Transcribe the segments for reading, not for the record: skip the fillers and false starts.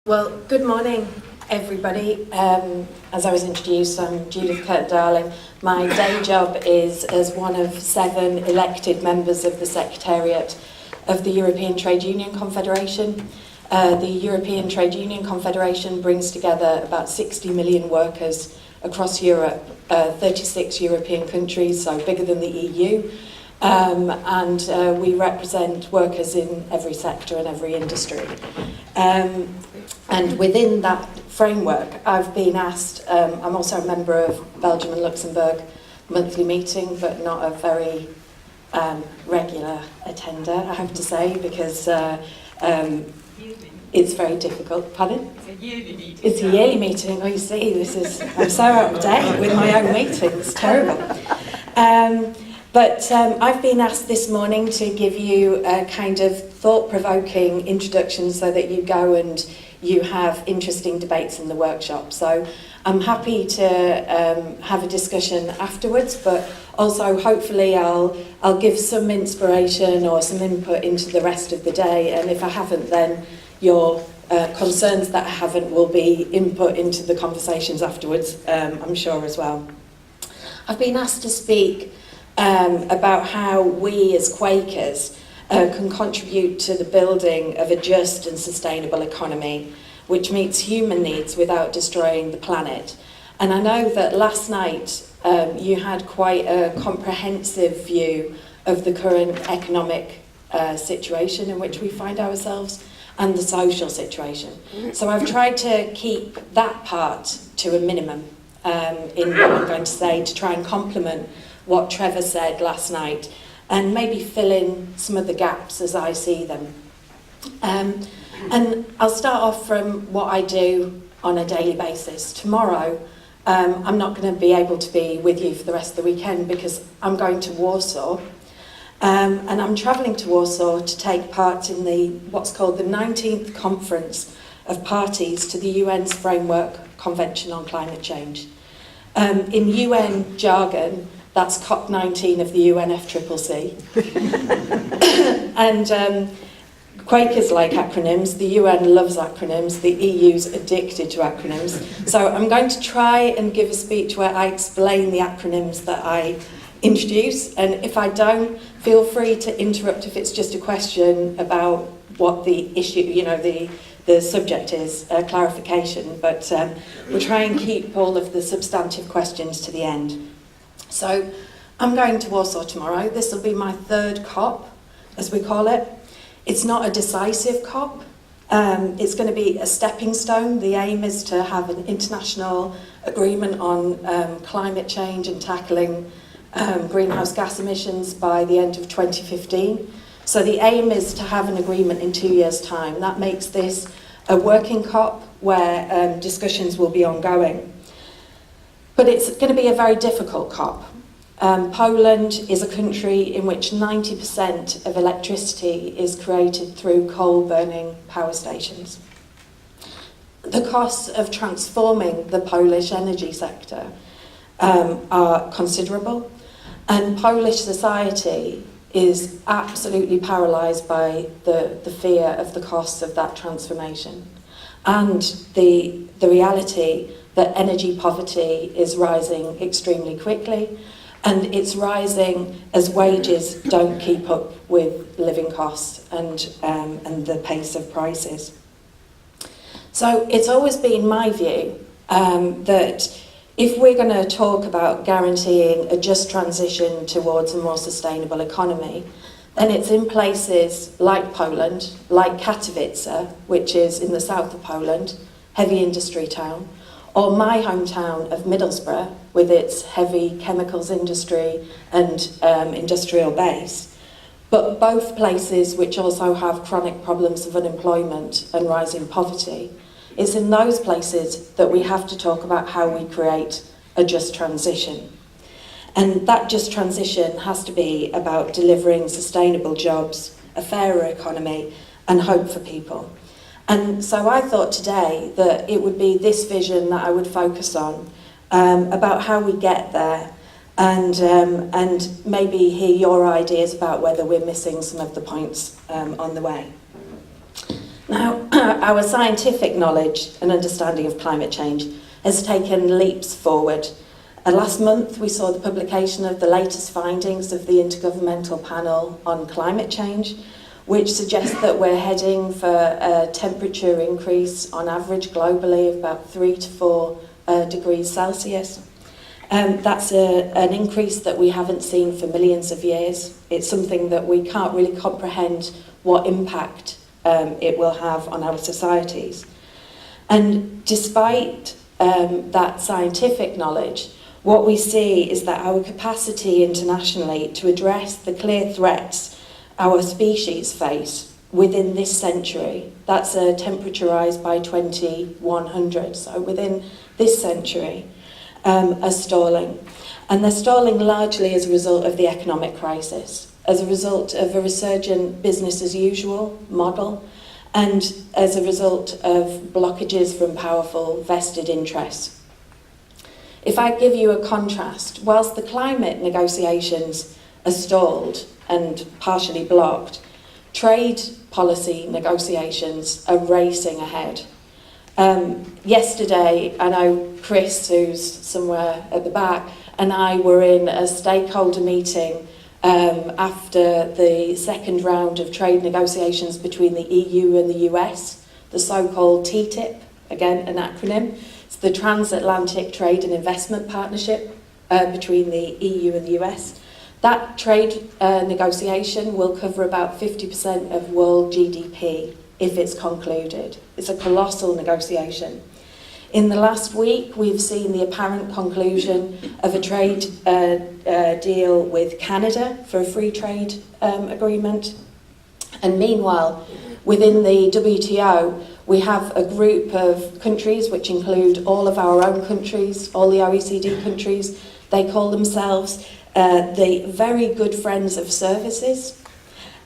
Well, good morning, everybody. As I was introduced, I'm Judith Kirton-Darling. My day job is as one of 7 elected members of the Secretariat of the European Trade Union Confederation. The European Trade Union Confederation brings together about 60 million workers across Europe, 36 European countries, so bigger than the EU. And we represent workers in every sector and every industry. And within that framework, I've been asked, I'm also a member of Belgium and Luxembourg monthly meeting, but not a very regular attender, I have to say, because it's very difficult. Pardon? It's a yearly meeting. It's a yearly meeting. Oh, you see, I'm so out of date with my own meetings. Terrible. But I've been asked this morning to give you a kind of thought-provoking introduction so that you go and you have interesting debates in the workshop. So I'm happy to have a discussion afterwards, but also hopefully I'll give some inspiration or some input into the rest of the day. And if I haven't, then your concerns that I haven't will be input into the conversations afterwards, I'm sure as well. I've been asked to speak about how we as Quakers can contribute to the building of a just and sustainable economy which meets human needs without destroying the planet. And I know that last night you had quite a comprehensive view of the current economic situation in which we find ourselves and the social situation. So I've tried to keep that part to a minimum in what I'm going to say, to try and complement what Trevor said last night and maybe fill in some of the gaps as I see them. And I'll start off from what I do on a daily basis. Tomorrow, I'm not going to be able to be with you for the rest of the weekend because I'm going to Warsaw. And I'm travelling to Warsaw to take part in what's called the 19th Conference of Parties to the UN's Framework Convention on Climate Change. In UN jargon, that's COP19 of the UNFCCC. And Quakers like acronyms, the UN loves acronyms, the EU's addicted to acronyms. So I'm going to try and give a speech where I explain the acronyms that I introduce, and if I don't, feel free to interrupt if it's just a question about what the issue, the subject is, clarification, but we'll try and keep all of the substantive questions to the end. So I'm going to Warsaw tomorrow. This will be my 3rd COP, as we call it. It's not a decisive COP. It's going to be a stepping stone. The aim is to have an international agreement on climate change and tackling greenhouse gas emissions by the end of 2015. So the aim is to have an agreement in 2 years' time. That makes this a working COP where discussions will be ongoing. But it's going to be a very difficult COP. Poland is a country in which 90% of electricity is created through coal-burning power stations. The costs of transforming the Polish energy sector are considerable, and Polish society is absolutely paralysed by the fear of the costs of that transformation and the reality that energy poverty is rising extremely quickly, and it's rising as wages don't keep up with living costs and the pace of prices. So it's always been my view that if we're going to talk about guaranteeing a just transition towards a more sustainable economy, then it's in places like Poland, like Katowice, which is in the south of Poland, heavy industry town, or my hometown of Middlesbrough, with its heavy chemicals industry and industrial base, but both places which also have chronic problems of unemployment and rising poverty. It's in those places that we have to talk about how we create a just transition. And that just transition has to be about delivering sustainable jobs, a fairer economy, and hope for people. And so I thought today that it would be this vision that I would focus on, about how we get there, and maybe hear your ideas about whether we're missing some of the points on the way. Now, our scientific knowledge and understanding of climate change has taken leaps forward. Last month, we saw the publication of the latest findings of the Intergovernmental Panel on Climate Change, which suggests that we're heading for a temperature increase on average globally of about 3 to 4 degrees Celsius. That's an increase that we haven't seen for millions of years. It's something that we can't really comprehend what impact it will have on our societies. And despite that scientific knowledge, what we see is that our capacity internationally to address the clear threats our species face within this century, that's a temperature rise by 2100, so within this century, are stalling. And they're stalling largely as a result of the economic crisis, as a result of a resurgent business as usual model, and as a result of blockages from powerful vested interests. If I give you a contrast, whilst the climate negotiations are stalled and partially blocked, trade policy negotiations are racing ahead. Yesterday, I know Chris, who's somewhere at the back, and I were in a stakeholder meeting after the second round of trade negotiations between the EU and the US, the so-called TTIP, again an acronym. It's the Transatlantic Trade and Investment Partnership between the EU and the US. That trade negotiation will cover about 50% of world GDP if it's concluded. It's a colossal negotiation. In the last week, we've seen the apparent conclusion of a trade deal with Canada for a free trade agreement. And meanwhile, within the WTO, we have a group of countries which include all of our own countries, all the OECD countries. They call themselves the Very Good Friends of Services.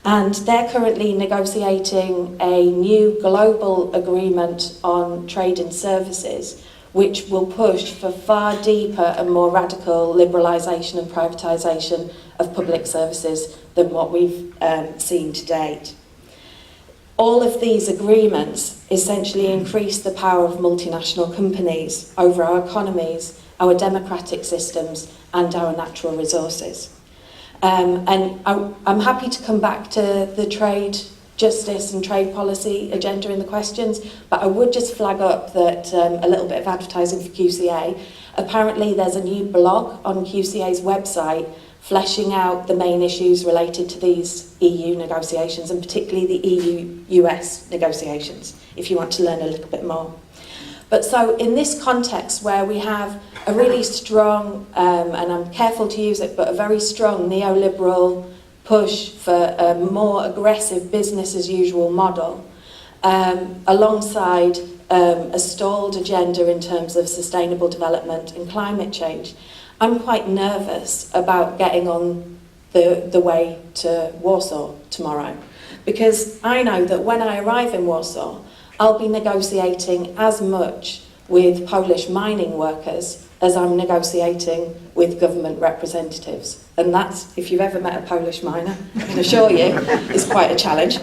And they're currently negotiating a new global agreement on trade and services, which will push for far deeper and more radical liberalisation and privatisation of public services than what we've seen to date. All of these agreements essentially increase the power of multinational companies over our economies, our democratic systems, and our natural resources. And I'm happy to come back to the trade justice and trade policy agenda in the questions, but I would just flag up that a little bit of advertising for QCEA. Apparently there's a new blog on QCEA's website fleshing out the main issues related to these EU negotiations, and particularly the EU-US negotiations, if you want to learn a little bit more. But so in this context where we have a really strong, and I'm careful to use it, but a very strong neoliberal push for a more aggressive business as usual model, alongside a stalled agenda in terms of sustainable development and climate change, I'm quite nervous about getting on the way to Warsaw tomorrow. Because I know that when I arrive in Warsaw, I'll be negotiating as much with Polish mining workers as I'm negotiating with government representatives. And that's, if you've ever met a Polish miner, I can assure you, is quite a challenge.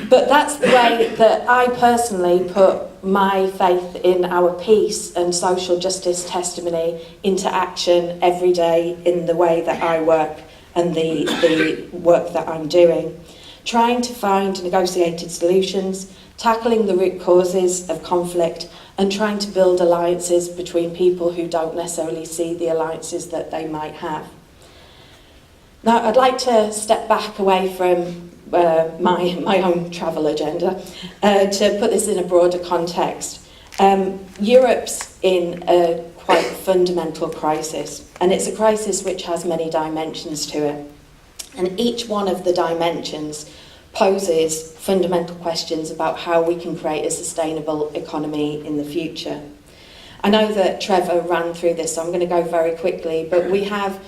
But that's the way that I personally put my faith in our peace and social justice testimony into action every day in the way that I work and the work that I'm doing. Trying to find negotiated solutions, tackling the root causes of conflict, and trying to build alliances between people who don't necessarily see the alliances that they might have. Now, I'd like to step back away from my own travel agenda to put this in a broader context. Europe's in a quite fundamental crisis, and it's a crisis which has many dimensions to it. And each one of the dimensions poses fundamental questions about how we can create a sustainable economy in the future. I know that Trevor ran through this, so I'm going to go very quickly, but we have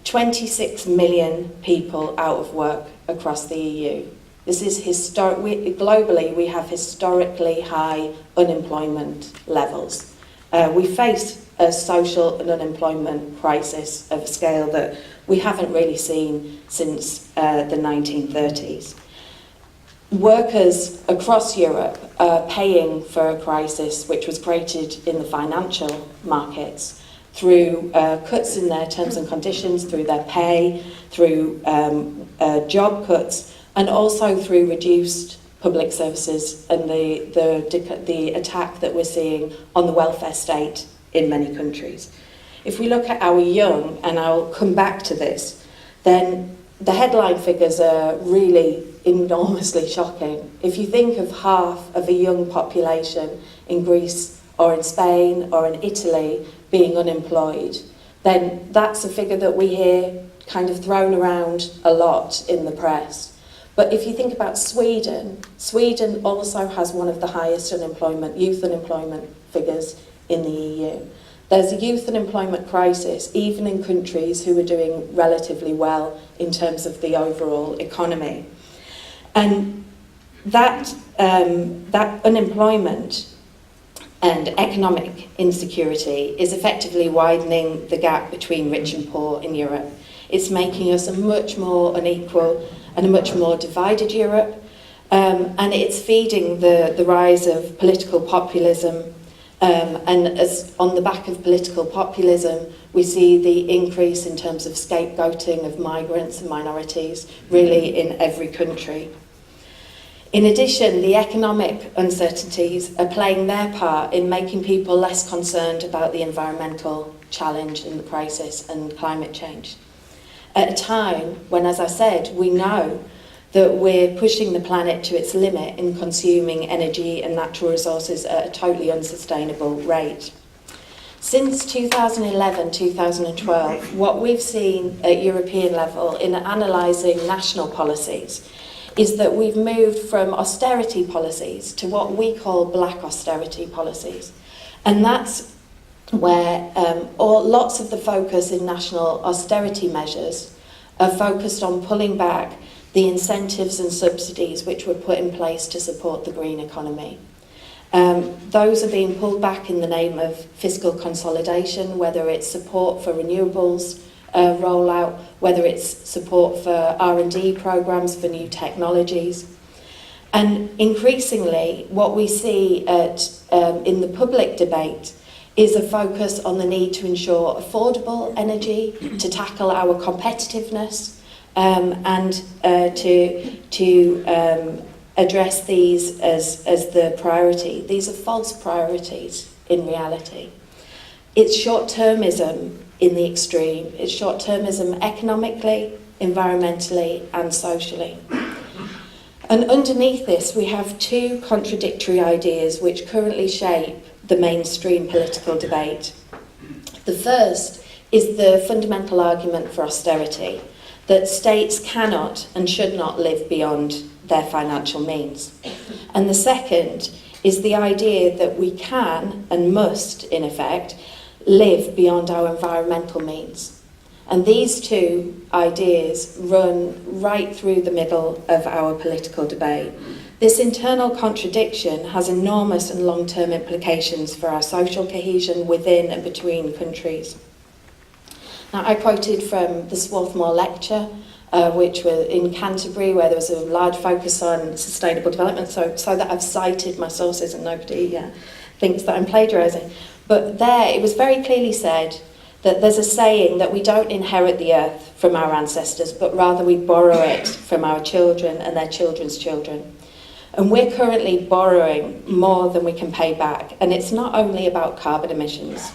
26 million people out of work across the EU. This is globally, we have historically high unemployment levels. We face a social and unemployment crisis of a scale that we haven't really seen since the 1930s. workers across Europe are paying for a crisis which was created in the financial markets through cuts in their terms and conditions, through their pay, through job cuts, and also through reduced public services and the attack that we're seeing on the welfare state in many countries. If we look at our young, and I'll come back to this, then the headline figures are really enormously shocking. If you think of half of a young population in Greece or in Spain or in Italy being unemployed, then that's a figure that we hear kind of thrown around a lot in the press. But if you think about Sweden, Sweden also has one of the highest youth unemployment figures in the EU. There's a youth unemployment crisis even in countries who are doing relatively well in terms of the overall economy. And that unemployment and economic insecurity is effectively widening the gap between rich and poor in Europe. It's making us a much more unequal and a much more divided Europe, and it's feeding the rise of political populism. And as on the back of political populism, we see the increase in terms of scapegoating of migrants and minorities, really in every country. In addition, the economic uncertainties are playing their part in making people less concerned about the environmental challenge and the crisis and climate change. At a time when, as I said, we know that we're pushing the planet to its limit in consuming energy and natural resources at a totally unsustainable rate. Since 2011-2012, what we've seen at European level in analysing national policies is that we've moved from austerity policies to what we call black austerity policies. And that's where lots of the focus in national austerity measures are focused on pulling back the incentives and subsidies which were put in place to support the green economy. Those are being pulled back in the name of fiscal consolidation, whether it's support for renewables rollout, whether it's support for R&D programs for new technologies. And increasingly, what we see in the public debate is a focus on the need to ensure affordable energy, to tackle our competitiveness, and to address these as the priority. These are false priorities in reality. It's short-termism in the extreme. It's short-termism economically, environmentally, and socially. And underneath this, we have two contradictory ideas which currently shape the mainstream political debate. The first is the fundamental argument for austerity, that states cannot and should not live beyond their financial means. And the second is the idea that we can and must, in effect, live beyond our environmental means. And these two ideas run right through the middle of our political debate. This internal contradiction has enormous and long-term implications for our social cohesion within and between countries. Now, I quoted from the Swarthmore lecture, which was in Canterbury, where there was a large focus on sustainable development, so that I've cited my sources and nobody thinks that I'm plagiarising. But there, it was very clearly said that there's a saying that we don't inherit the earth from our ancestors, but rather we borrow it from our children and their children's children. And we're currently borrowing more than we can pay back. And it's not only about carbon emissions.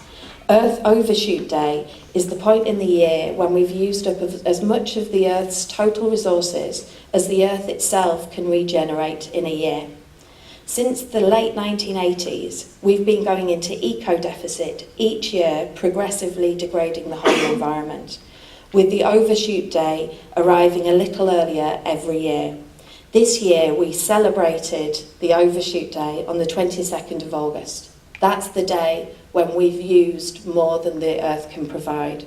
Earth Overshoot Day is the point in the year when we've used up as much of the Earth's total resources as the Earth itself can regenerate in a year. Since the late 1980s, we've been going into eco-deficit each year, progressively degrading the whole environment, with the Overshoot Day arriving a little earlier every year. This year, we celebrated the Overshoot Day on the 22nd of August. That's the day when we've used more than the Earth can provide.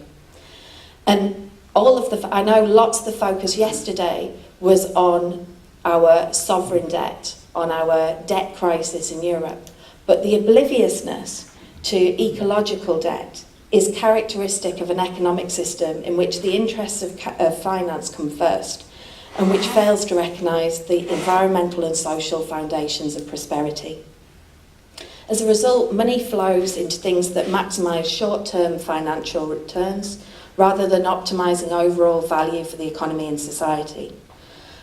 And I know lots of the focus yesterday was on our sovereign debt, on our debt crisis in Europe. But the obliviousness to ecological debt is characteristic of an economic system in which the interests of finance come first. and which fails to recognise the environmental and social foundations of prosperity. As a result, money flows into things that maximise short-term financial returns rather than optimising overall value for the economy and society.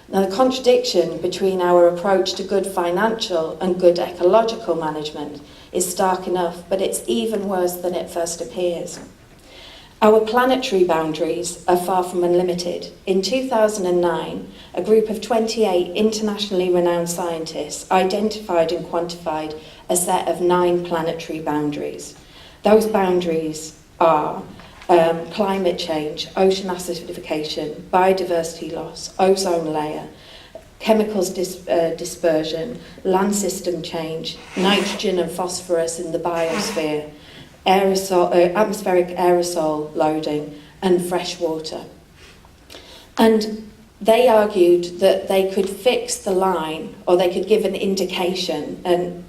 Now, the contradiction between our approach to good financial and good ecological management is stark enough, but it's even worse than it first appears. Our planetary boundaries are far from unlimited. In 2009, a group of 28 internationally renowned scientists identified and quantified a set of 9 planetary boundaries. Those boundaries are climate change, ocean acidification, biodiversity loss, ozone layer, chemicals dispersion, land system change, nitrogen and phosphorus in the biosphere, atmospheric aerosol loading, and fresh water. And they argued that they could fix the line, or they could give an indication,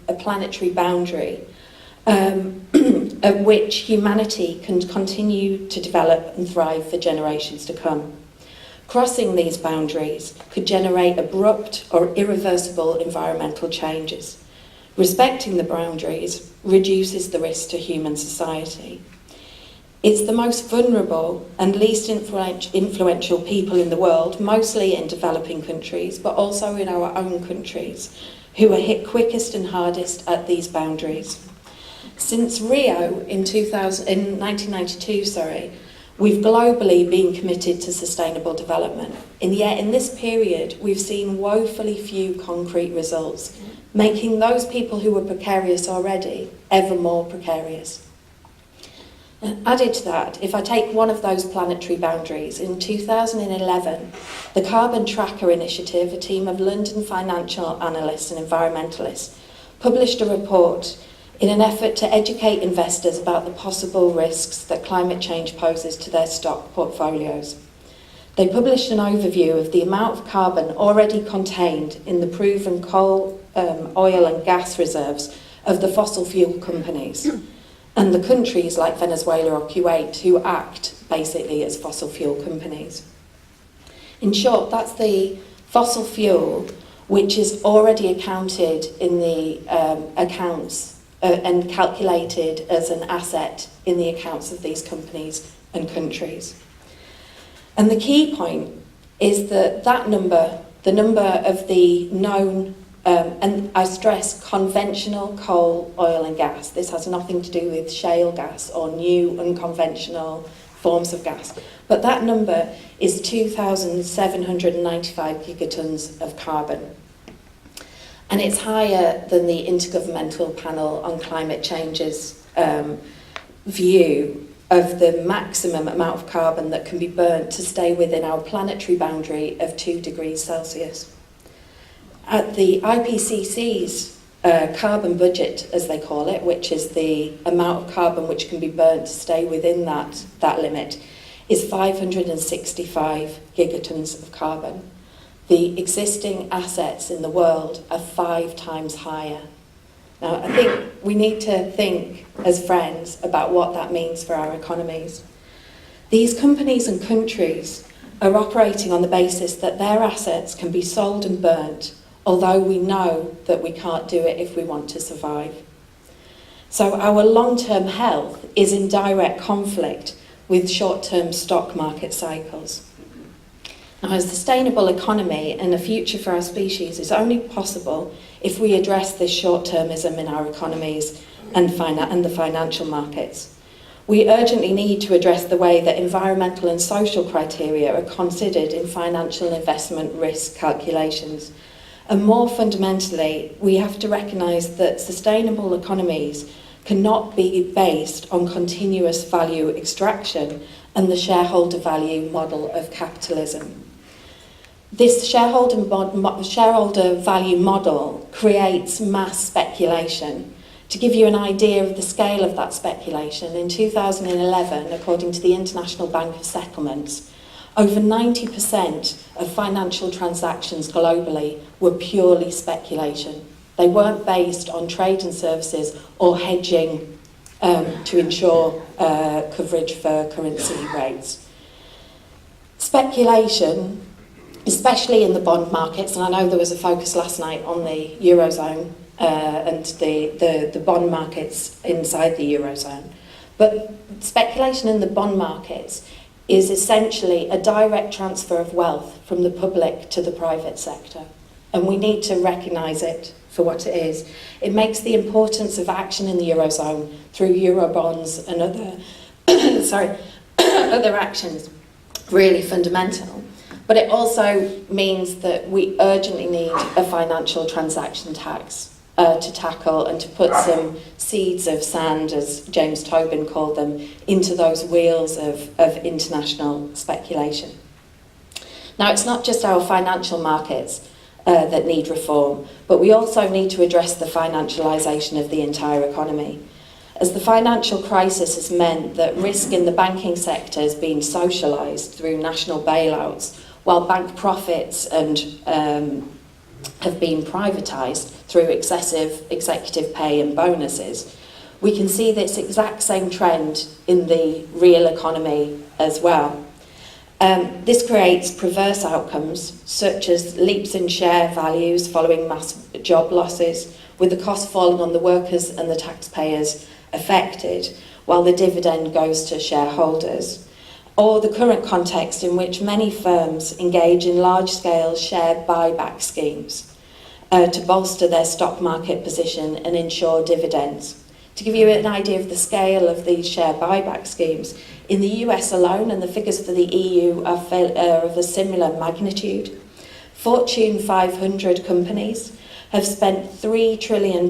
a planetary boundary, at which humanity can continue to develop and thrive for generations to come. Crossing these boundaries could generate abrupt or irreversible environmental changes. Respecting the boundaries reduces the risk to human society. It's the most vulnerable and least influential people in the world, mostly in developing countries, but also in our own countries, who are hit quickest and hardest at these boundaries. Since Rio in 1992, we've globally been committed to sustainable development. And yet in this period, we've seen woefully few concrete results, making those people who were precarious already ever more precarious. And added to that, if I take one of those planetary boundaries, in 2011, the Carbon Tracker Initiative, a team of London financial analysts and environmentalists, published a report in an effort to educate investors about the possible risks that climate change poses to their stock portfolios. They published an overview of the amount of carbon already contained in the proven coal, oil and gas reserves of the fossil fuel companies and the countries like Venezuela or Kuwait who act basically as fossil fuel companies. In short, that's the fossil fuel which is already accounted in the accounts and calculated as an asset in the accounts of these companies and countries. And the key point is that number, the number of the known, and I stress conventional coal, oil and gas. This has nothing to do with shale gas or new unconventional forms of gas. But that number is 2,795 gigatons of carbon. And it's higher than the Intergovernmental Panel on Climate Change's view of the maximum amount of carbon that can be burnt to stay within our planetary boundary of 2 degrees Celsius. At the IPCC's carbon budget, as they call it, which is the amount of carbon which can be burnt to stay within that limit, is 565 gigatons of carbon. The existing assets in the world are 5 times higher. Now, I think we need to think as friends about what that means for our economies. These companies and countries are operating on the basis that their assets can be sold and burnt, although we know that we can't do it if we want to survive. So our long-term health is in direct conflict with short-term stock market cycles. Now, a sustainable economy and a future for our species is only possible if we address this short-termism in our economies and the financial markets. We urgently need to address the way that environmental and social criteria are considered in financial investment risk calculations. And more fundamentally, we have to recognise that sustainable economies cannot be based on continuous value extraction and the shareholder value model of capitalism. This shareholder value model creates mass speculation. To give you an idea of the scale of that speculation, in 2011, according to the International Bank of Settlements, over 90% of financial transactions globally were purely speculation. They weren't based on trade and services or hedging to ensure coverage for currency rates. Speculation especially in the bond markets, and I know there was a focus last night on the Eurozone and the bond markets inside the Eurozone. But speculation in the bond markets is essentially a direct transfer of wealth from the public to the private sector. And we need to recognise it for what it is. It makes the importance of action in the Eurozone through Eurobonds and other, other actions really fundamental. But it also means that we urgently need a financial transaction tax to tackle and to put some seeds of sand, as James Tobin called them, into those wheels of international speculation. Now, it's not just our financial markets that need reform, but we also need to address the financialisation of the entire economy. As the financial crisis has meant that risk in the banking sector has been socialised through national bailouts, while bank profits and have been privatised through excessive executive pay and bonuses, we can see this exact same trend in the real economy as well. This creates perverse outcomes, such as leaps in share values following mass job losses, with the cost falling on the workers and the taxpayers affected, while the dividend goes to shareholders. Or the current context in which many firms engage in large-scale share buyback schemes to bolster their stock market position and ensure dividends. To give you an idea of the scale of these share buyback schemes, in the US alone, and the figures for the EU are of a similar magnitude, Fortune 500 companies have spent $3 trillion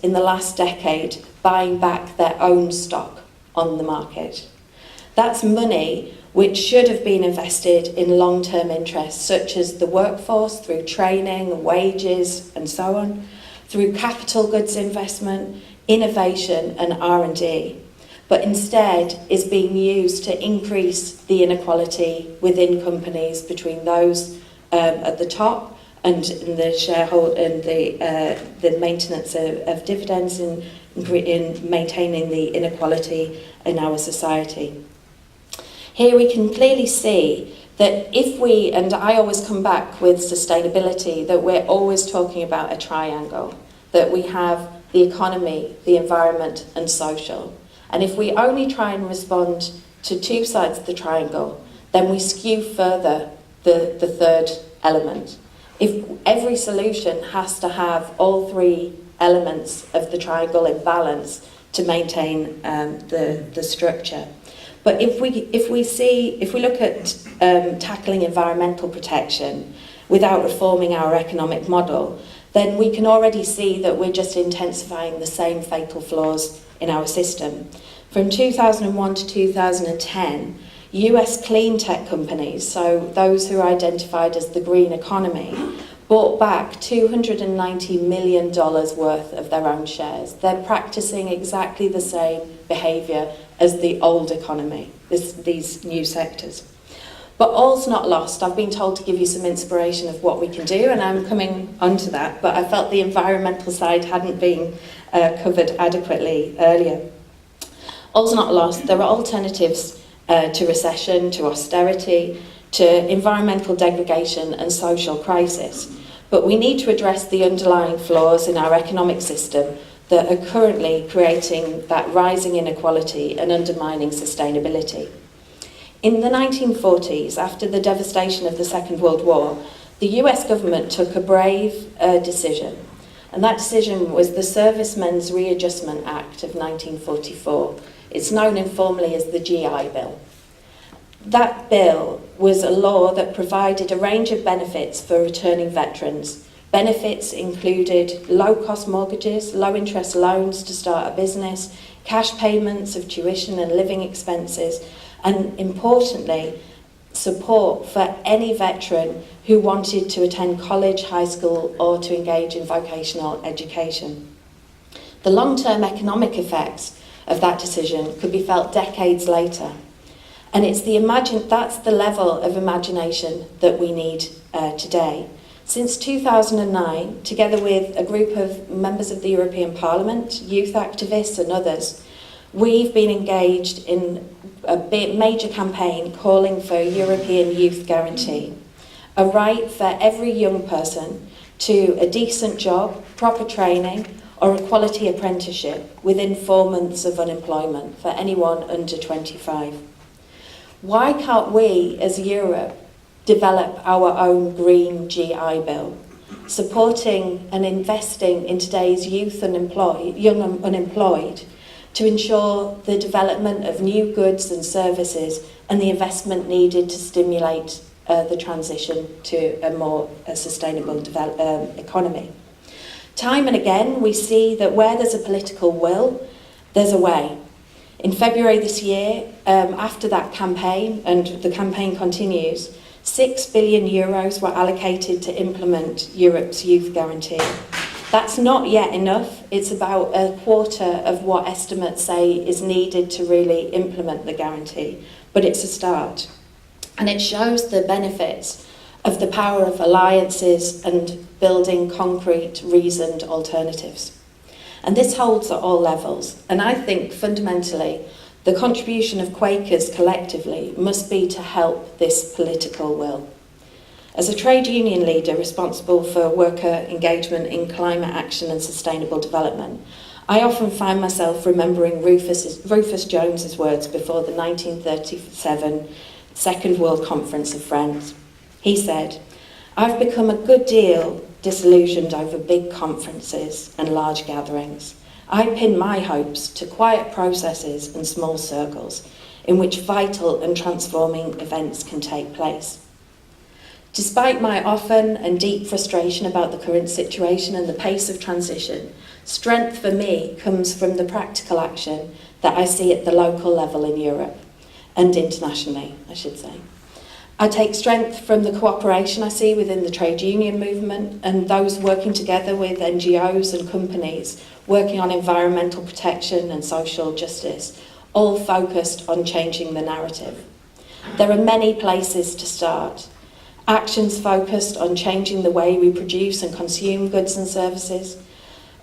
in the last decade buying back their own stock on the market. That's money which should have been invested in long-term interests, such as the workforce, through training, wages, and so on, through capital goods investment, innovation, and R&D, but instead is being used to increase the inequality within companies between those at the top and the shareholder and the maintenance of dividends in maintaining the inequality in our society. Here we can clearly see that if we, and I always come back with sustainability, that we're always talking about a triangle, that we have the economy, the environment, and social. And if we only try and respond to two sides of the triangle, then we skew further the third element. If every solution has to have all three elements of the triangle in balance to maintain the structure. But if we look at tackling environmental protection without reforming our economic model, then we can already see that we're just intensifying the same fatal flaws in our system. From 2001 to 2010, US clean tech companies, so those who are identified as the green economy, bought back $290 million worth of their own shares. They're practicing exactly the same behaviour as the old economy, these new sectors. But all's not lost. I've been told to give you some inspiration of what we can do, and I'm coming onto that, but I felt the environmental side hadn't been covered adequately earlier. All's not lost. There are alternatives to recession, to austerity, to environmental degradation and social crisis. But we need to address the underlying flaws in our economic system that are currently creating that rising inequality and undermining sustainability. In the 1940s, after the devastation of the Second World War, the US government took a brave decision, and that decision was the Servicemen's Readjustment Act of 1944. It's known informally as the GI Bill. That bill was a law that provided a range of benefits for returning veterans. Benefits included low-cost mortgages, low-interest loans to start a business, cash payments of tuition and living expenses, and importantly, support for any veteran who wanted to attend college, high school, or to engage in vocational education. The long-term economic effects of that decision could be felt decades later. And that's the level of imagination that we need today. Since 2009, together with a group of members of the European Parliament, youth activists and others, we've been engaged in a major campaign calling for a European Youth Guarantee. a right for every young person to a decent job, proper training, or a quality apprenticeship within 4 months of unemployment for anyone under 25. Why can't we, as Europe, develop our own green GI Bill, supporting and investing in today's young unemployed, to ensure the development of new goods and services and the investment needed to stimulate the transition to a more sustainable economy? Time and again, we see that where there's a political will, there's a way. In February this year, after that campaign, and the campaign continues, 6 billion euros were allocated to implement Europe's youth guarantee. That's not yet enough. It's about a quarter of what estimates say is needed to really implement the guarantee, but it's a start. And it shows the benefits of the power of alliances and building concrete, reasoned alternatives. And this holds at all levels. And I think fundamentally, the contribution of Quakers collectively must be to help this political will. As a trade union leader responsible for worker engagement in climate action and sustainable development, I often find myself remembering Rufus Jones's words before the 1937 Second World Conference of Friends. He said, "I've become a good deal disillusioned over big conferences and large gatherings. I pin my hopes to quiet processes and small circles in which vital and transforming events can take place." Despite my often and deep frustration about the current situation and the pace of transition, strength for me comes from the practical action that I see at the local level in Europe, and internationally, I should say. I take strength from the cooperation I see within the trade union movement and those working together with NGOs and companies working on environmental protection and social justice, all focused on changing the narrative. There are many places to start. Actions focused on changing the way we produce and consume goods and services,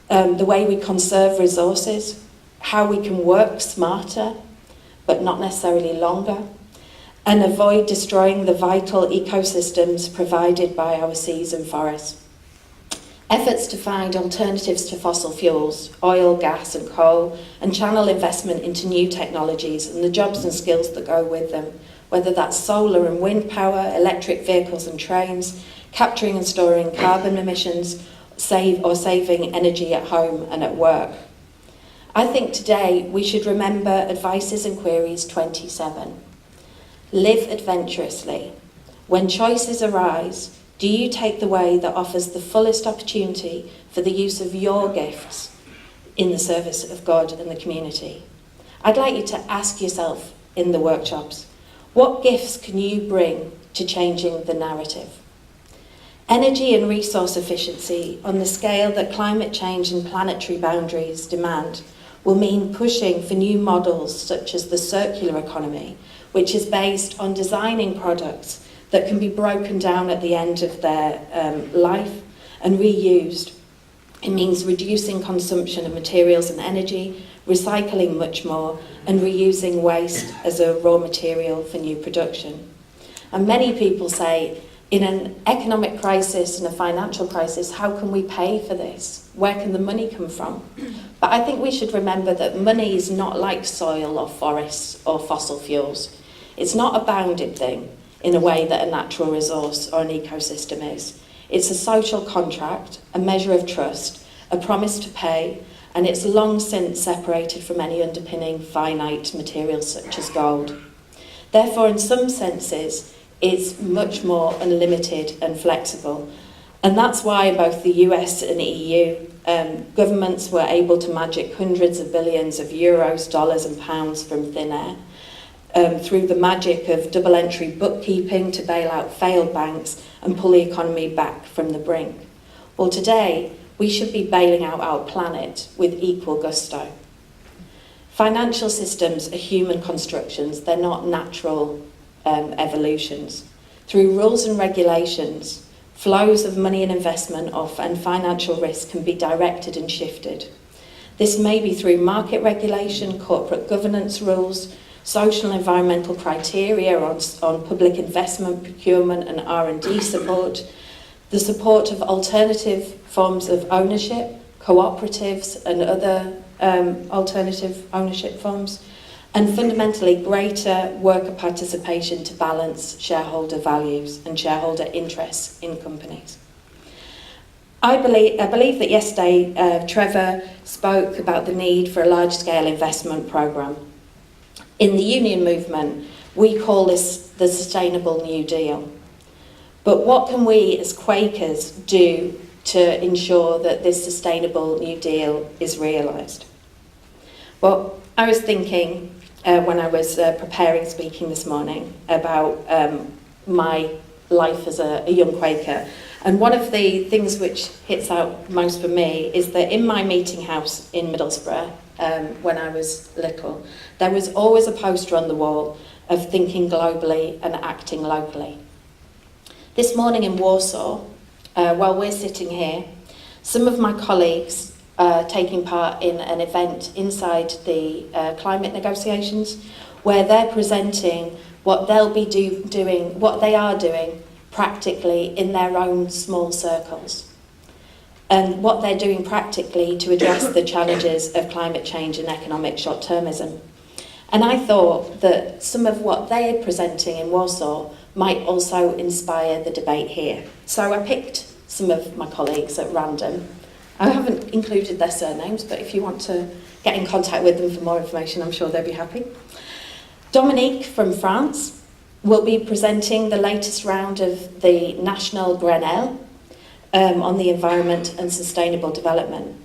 the way we conserve resources, how we can work smarter, but not necessarily longer, and avoid destroying the vital ecosystems provided by our seas and forests. Efforts to find alternatives to fossil fuels, oil, gas and coal, and channel investment into new technologies and the jobs and skills that go with them, whether that's solar and wind power, electric vehicles and trains, capturing and storing carbon emissions, saving energy at home and at work. I think today we should remember Advices and Queries 27. Live adventurously. When choices arise, do you take the way that offers the fullest opportunity for the use of your gifts in the service of God and the community? I'd like you to ask yourself in the workshops, what gifts can you bring to changing the narrative? Energy and resource efficiency on the scale that climate change and planetary boundaries demand will mean pushing for new models such as the circular economy, which is based on designing products that can be broken down at the end of their life and reused. It means reducing consumption of materials and energy, recycling much more, and reusing waste as a raw material for new production. And many people say, in an economic crisis and a financial crisis, how can we pay for this? Where can the money come from? But I think we should remember that money is not like soil or forests or fossil fuels. It's not a bounded thing in a way that a natural resource or an ecosystem is. It's a social contract, a measure of trust, a promise to pay, and it's long since separated from any underpinning finite materials such as gold. Therefore, in some senses, it's much more unlimited and flexible. And that's why both the US and EU governments were able to magic hundreds of billions of euros, dollars and pounds from thin air through the magic of double entry bookkeeping to bail out failed banks and pull the economy back from the brink. Well, today, we should be bailing out our planet with equal gusto. Financial systems are human constructions, they're not natural evolutions. Through rules and regulations, flows of money and investment and financial risk can be directed and shifted. This may be through market regulation, corporate governance rules, social and environmental criteria on public investment, procurement and R&D support, the support of alternative forms of ownership, cooperatives and other alternative ownership forms, and fundamentally greater worker participation to balance shareholder values and shareholder interests in companies. I believe that yesterday Trevor spoke about the need for a large-scale investment programme. In the union movement, we call this the Sustainable New Deal. But what can we as Quakers do to ensure that this Sustainable New Deal is realised? Well, I was thinking when I was preparing speaking this morning about my life as a young Quaker. And one of the things which hits out most for me is that in my meeting house in Middlesbrough, when I was little, there was always a poster on the wall of thinking globally and acting locally. This morning in Warsaw, while we're sitting here, some of my colleagues are taking part in an event inside the climate negotiations where they're presenting what they'll be doing, what they are doing practically in their own small circles, and what they're doing practically to address the challenges of climate change and economic short-termism. And I thought that some of what they're presenting in Warsaw might also inspire the debate here. So I picked some of my colleagues at random. I haven't included their surnames, but if you want to get in contact with them for more information, I'm sure they'll be happy. Dominique from France will be presenting the latest round of the National Grenelle on the environment and sustainable development.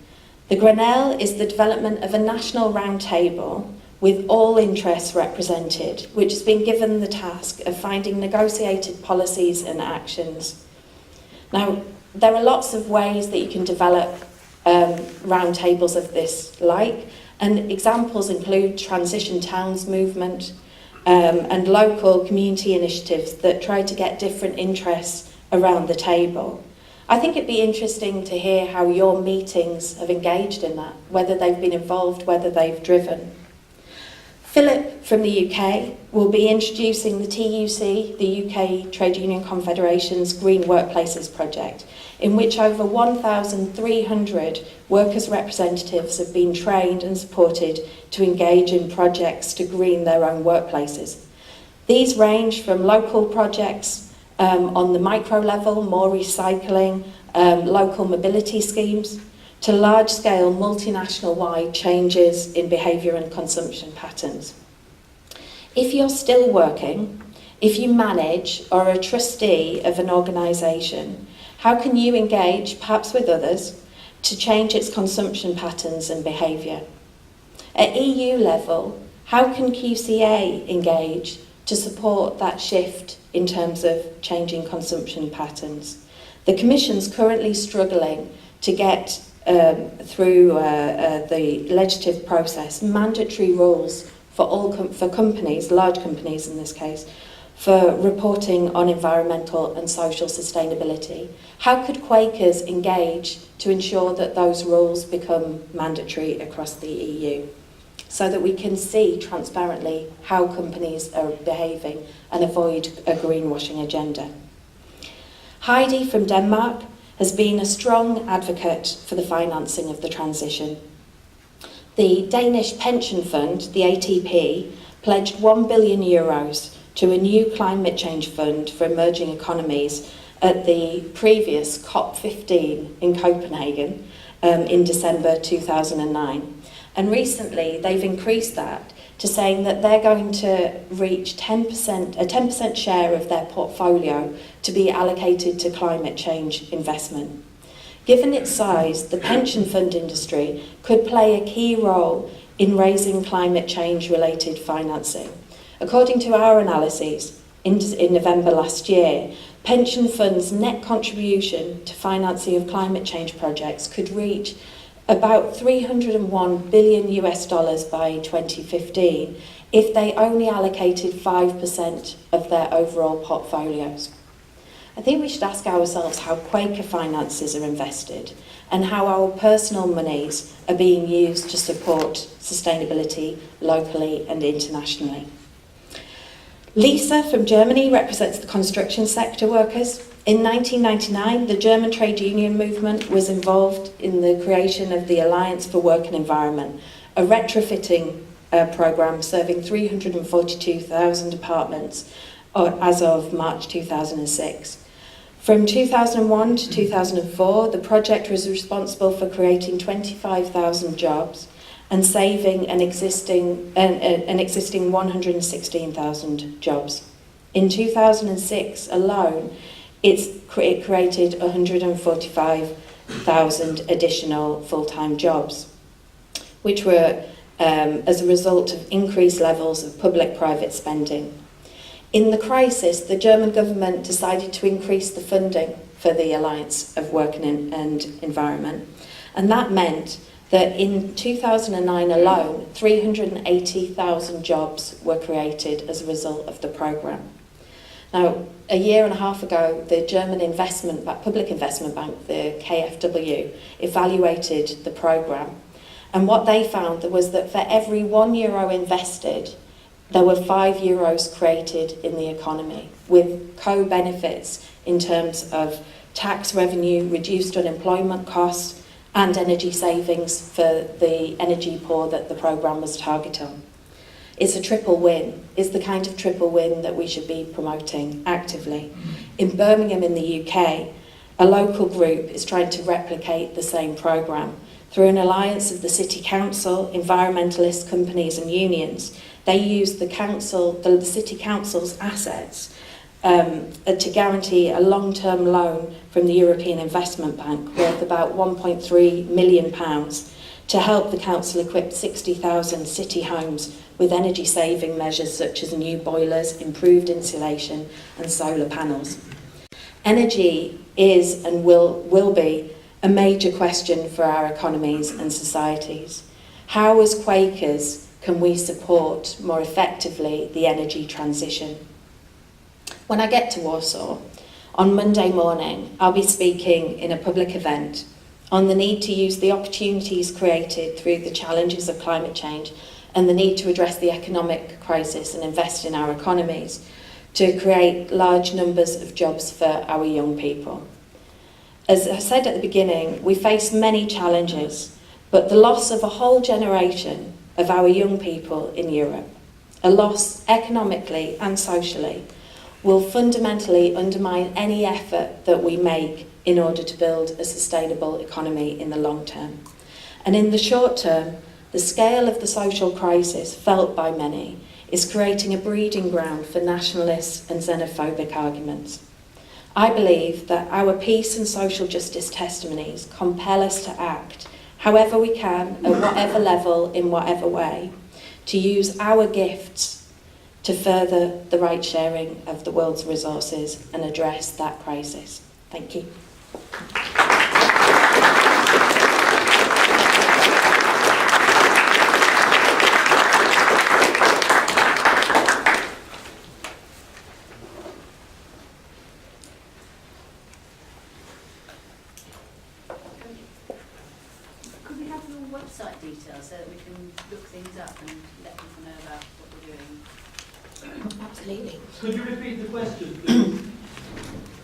The Grenelle is the development of a national roundtable with all interests represented, which has been given the task of finding negotiated policies and actions. Now, there are lots of ways that you can develop roundtables of this like, and examples include Transition Towns movement, and local community initiatives that try to get different interests around the table. I think it'd be interesting to hear how your meetings have engaged in that, whether they've been involved, whether they've driven. Philip from the UK will be introducing the TUC, the UK Trade Union Confederation's Green Workplaces project, in which over 1,300 workers' representatives have been trained and supported to engage in projects to green their own workplaces. These range from local projects on the micro level, more recycling, local mobility schemes, to large-scale multinational-wide changes in behaviour and consumption patterns. If you're still working, if you manage or are a trustee of an organisation, how can you engage, perhaps with others, to change its consumption patterns and behaviour? At EU level, how can QCEA engage to support that shift in terms of changing consumption patterns? The Commission's currently struggling to get through the legislative process mandatory rules for companies, large companies in this case, for reporting on environmental and social sustainability. How could Quakers engage to ensure that those rules become mandatory across the EU so that we can see transparently how companies are behaving and avoid a greenwashing agenda? Heidi from Denmark has been a strong advocate for the financing of the transition. The Danish pension fund, the ATP, pledged €1 billion to a new climate change fund for emerging economies at the previous COP15 in Copenhagen in December 2009. And recently they've increased that to saying that they're going to reach a 10% share of their portfolio to be allocated to climate change investment. Given its size, the pension fund industry could play a key role in raising climate change related financing. According to our analyses in November last year, pension funds' net contribution to financing of climate change projects could reach about $301 billion by 2015 if they only allocated 5% of their overall portfolios. I think we should ask ourselves how Quaker finances are invested and how our personal monies are being used to support sustainability locally and internationally. Lisa from Germany represents the construction sector workers. In 1999, the German trade union movement was involved in the creation of the Alliance for Work and Environment, a retrofitting programme serving 342,000 apartments as of March 2006. From 2001 to 2004, the project was responsible for creating 25,000 jobs and saving an existing 116,000 jobs. In 2006 alone, it created 145,000 additional full-time jobs, which were as a result of increased levels of public-private spending. In the crisis, the German government decided to increase the funding for the Alliance of Work and Environment, and that meant that in 2009 alone, 380,000 jobs were created as a result of the programme. Now, a year and a half ago, the German public investment bank, the KfW, evaluated the programme, and what they found was that for every €1 invested, there were €5 created in the economy, with co-benefits in terms of tax revenue, reduced unemployment costs, and energy savings for the energy poor that the programme was targeting. It's a triple win. It's the kind of triple win that we should be promoting actively. In Birmingham in the UK, a local group is trying to replicate the same programme. Through an alliance of the City Council, environmentalist companies and unions, they use the City Council's assets to guarantee a long-term loan from the European Investment Bank worth about £1.3 million to help the council equip 60,000 city homes with energy-saving measures such as new boilers, improved insulation and solar panels. Energy is and will be a major question for our economies and societies. How, as Quakers, can we support more effectively the energy transition? When I get to Warsaw, on Monday morning, I'll be speaking in a public event on the need to use the opportunities created through the challenges of climate change and the need to address the economic crisis and invest in our economies to create large numbers of jobs for our young people. As I said at the beginning, we face many challenges, but the loss of a whole generation of our young people in Europe, a loss economically and socially, will fundamentally undermine any effort that we make in order to build a sustainable economy in the long term. And in the short term, the scale of the social crisis felt by many is creating a breeding ground for nationalist and xenophobic arguments. I believe that our peace and social justice testimonies compel us to act however we can, at whatever level, in whatever way, to use our gifts to further the right sharing of the world's resources and address that crisis. Thank you. Website details so that we can look things up and let people know about what we're doing? Absolutely. Could you repeat the question, please?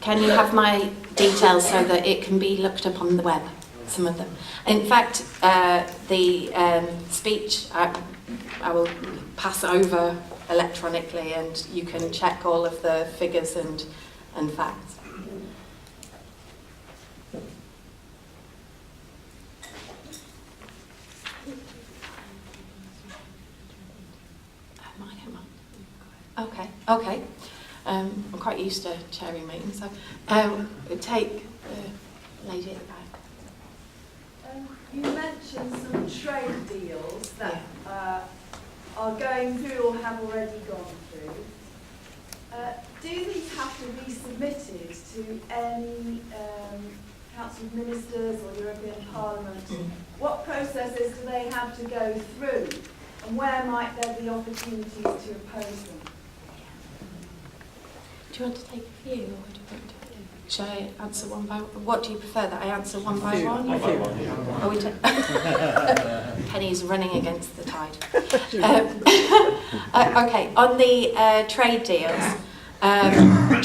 Can you have my details so that it can be looked up on the web, some of them? In fact, the speech I will pass over electronically and you can check all of the figures and facts. Okay. I'm quite used to chairing meetings, so take the lady at the back. You mentioned some trade deals that are going through or have already gone through. Do these have to be submitted to any Council of Ministers or European Parliament? What processes do they have to go through, and where might there be opportunities to oppose them? Do you want to take a few, or do you want to do? Should I answer one by one? What do you prefer, that I answer one by one? Are we Penny's running against the tide. Okay, on the trade deals,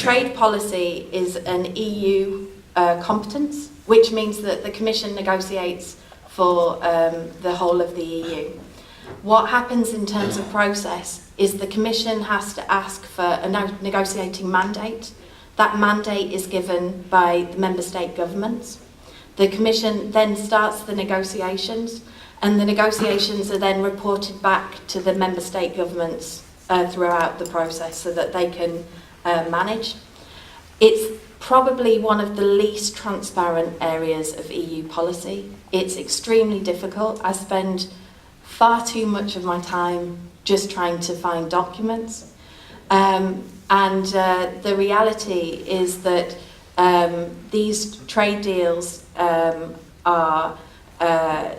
trade policy is an EU competence, which means that the Commission negotiates for the whole of the EU. What happens in terms of process is the Commission has to ask for a negotiating mandate. That mandate is given by the Member State governments. The Commission then starts the negotiations, and the negotiations are then reported back to the Member State governments throughout the process so that they can manage. It's probably one of the least transparent areas of EU policy. It's extremely difficult. I spend far too much of my time just trying to find documents. And the reality is that these trade deals are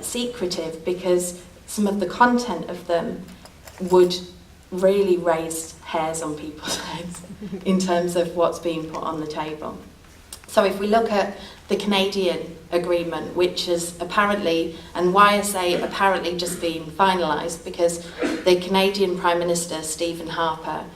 secretive because some of the content of them would really raise hairs on people's heads in terms of what's being put on the table. So if we look at the Canadian agreement, which is apparently, and why I say apparently just being finalised, because the Canadian Prime Minister, Stephen Harper,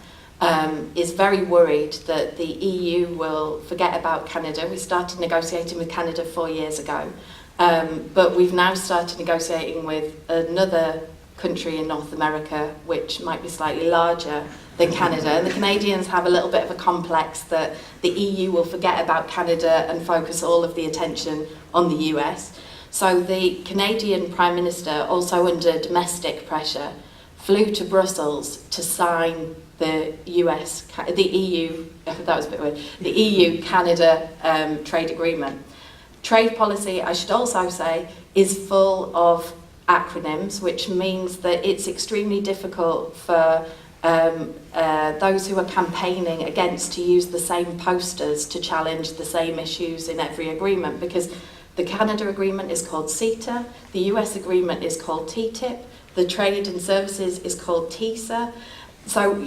is very worried that the EU will forget about Canada. We started negotiating with Canada 4 years ago, but we've now started negotiating with another country in North America, which might be slightly larger than Canada. And the Canadians have a little bit of a complex that the EU will forget about Canada and focus all of the attention on the US. So the Canadian Prime Minister, also under domestic pressure, flew to Brussels to sign the EU, that was a bit weird, the EU-Canada trade agreement. Trade policy, I should also say, is full of acronyms, which means that it's extremely difficult for those who are campaigning against to use the same posters to challenge the same issues in every agreement, because the Canada agreement is called CETA, the US agreement is called TTIP, the trade and services is called TISA. So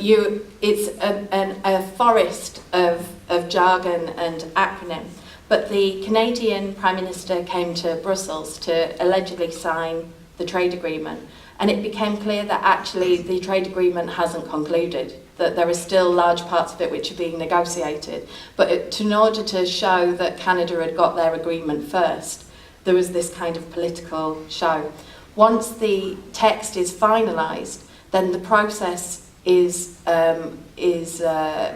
it's a forest of jargon and acronym. But the Canadian Prime Minister came to Brussels to allegedly sign the trade agreement, and it became clear that actually the trade agreement hasn't concluded, that there are still large parts of it which are being negotiated. But in order to show that Canada had got their agreement first, there was this kind of political show. Once the text is finalised, then the process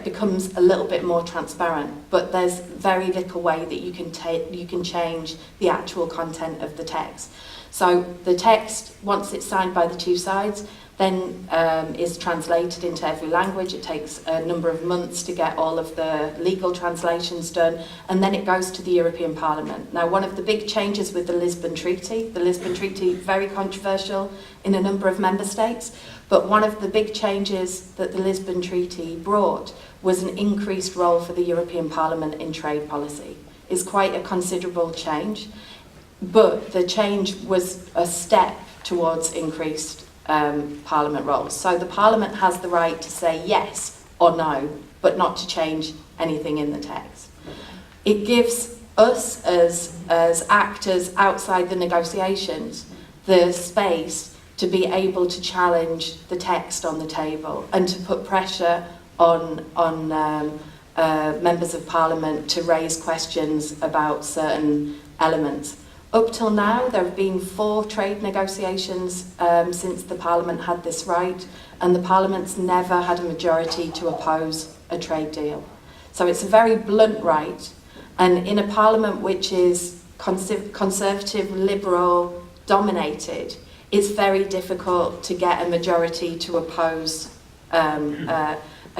becomes a little bit more transparent, but there's very little way that you can change the actual content of the text. So the text, once it's signed by the two sides, then is translated into every language. It takes a number of months to get all of the legal translations done, and then it goes to the European Parliament. Now, one of the big changes with the Lisbon Treaty, very controversial in a number of member states, but one of the big changes that the Lisbon Treaty brought was an increased role for the European Parliament in trade policy. It's quite a considerable change, but the change was a step towards increased Parliament roles. So the Parliament has the right to say yes or no, but not to change anything in the text. It gives us as actors outside the negotiations the space to be able to challenge the text on the table and to put pressure on members of Parliament to raise questions about certain elements. Up till now, there have been 4 trade negotiations since the Parliament had this right, and the Parliament's never had a majority to oppose a trade deal. So it's a very blunt right, and in a Parliament which is conservative, liberal, dominated, it's very difficult to get a majority to oppose a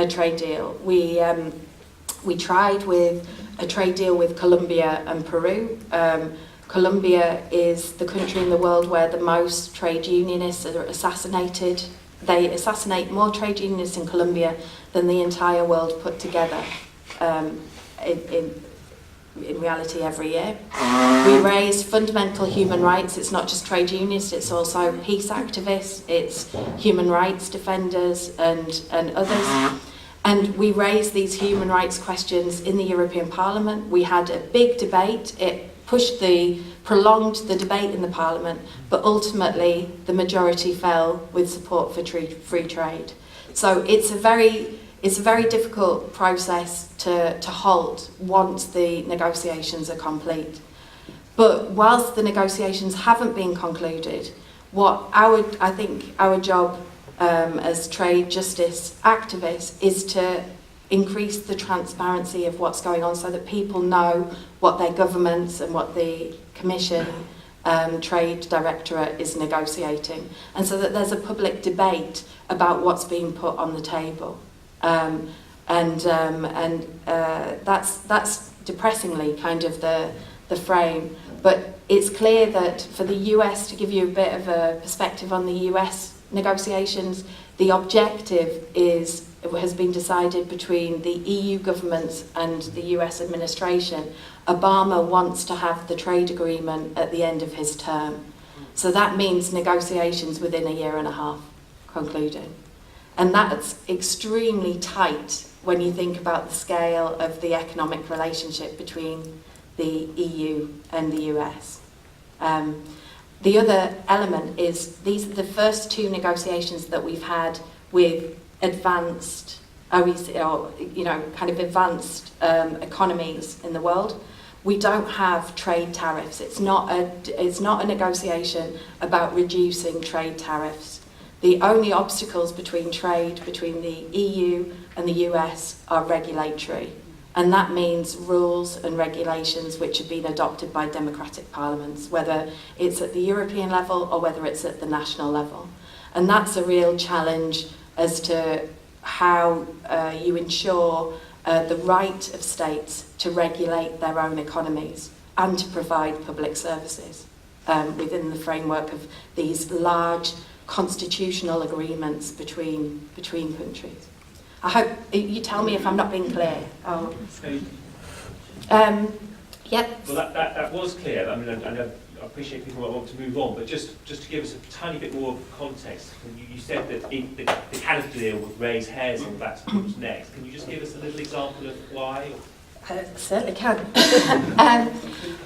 trade deal. We tried with a trade deal with Colombia and Peru. Colombia is the country in the world where the most trade unionists are assassinated. They assassinate more trade unionists in Colombia than the entire world put together in reality every year. We raise fundamental human rights. It's not just trade unionists, it's also peace activists, it's human rights defenders and others. And we raised these human rights questions in the European Parliament. We had a big debate. It prolonged the debate in the Parliament, but ultimately the majority fell with support for free trade. So it's a very difficult process to halt once the negotiations are complete. But whilst the negotiations haven't been concluded, I think our job as trade justice activists is to increase the transparency of what's going on so that people know what their governments and what the Commission Trade Directorate is negotiating, and so that there's a public debate about what's being put on the table. That's depressingly kind of the frame. But it's clear that for the US, to give you a bit of a perspective on the US negotiations, the objective has been decided between the EU governments and the US administration. Obama wants to have the trade agreement at the end of his term. So that means negotiations within a year and a half concluding. And that's extremely tight when you think about the scale of the economic relationship between the EU and the US. The other element is these are the first two negotiations that we've had with advanced OECD, or kind of advanced economies in the world. We don't have trade tariffs. It's not a negotiation about reducing trade tariffs. The only obstacles between trade between the EU and the US are regulatory. And that means rules and regulations which have been adopted by democratic parliaments, whether it's at the European level or whether it's at the national level. And that's a real challenge as to how you ensure the right of states to regulate their own economies and to provide public services within the framework of these large constitutional agreements between countries. I hope you tell me if I'm not being clear. Yep. Well, that was clear. I mean, I appreciate people might want to move on, but just to give us a tiny bit more context, you said that the Canada deal would raise hairs on that what's next. Can you just give us a little example of why? Certainly can.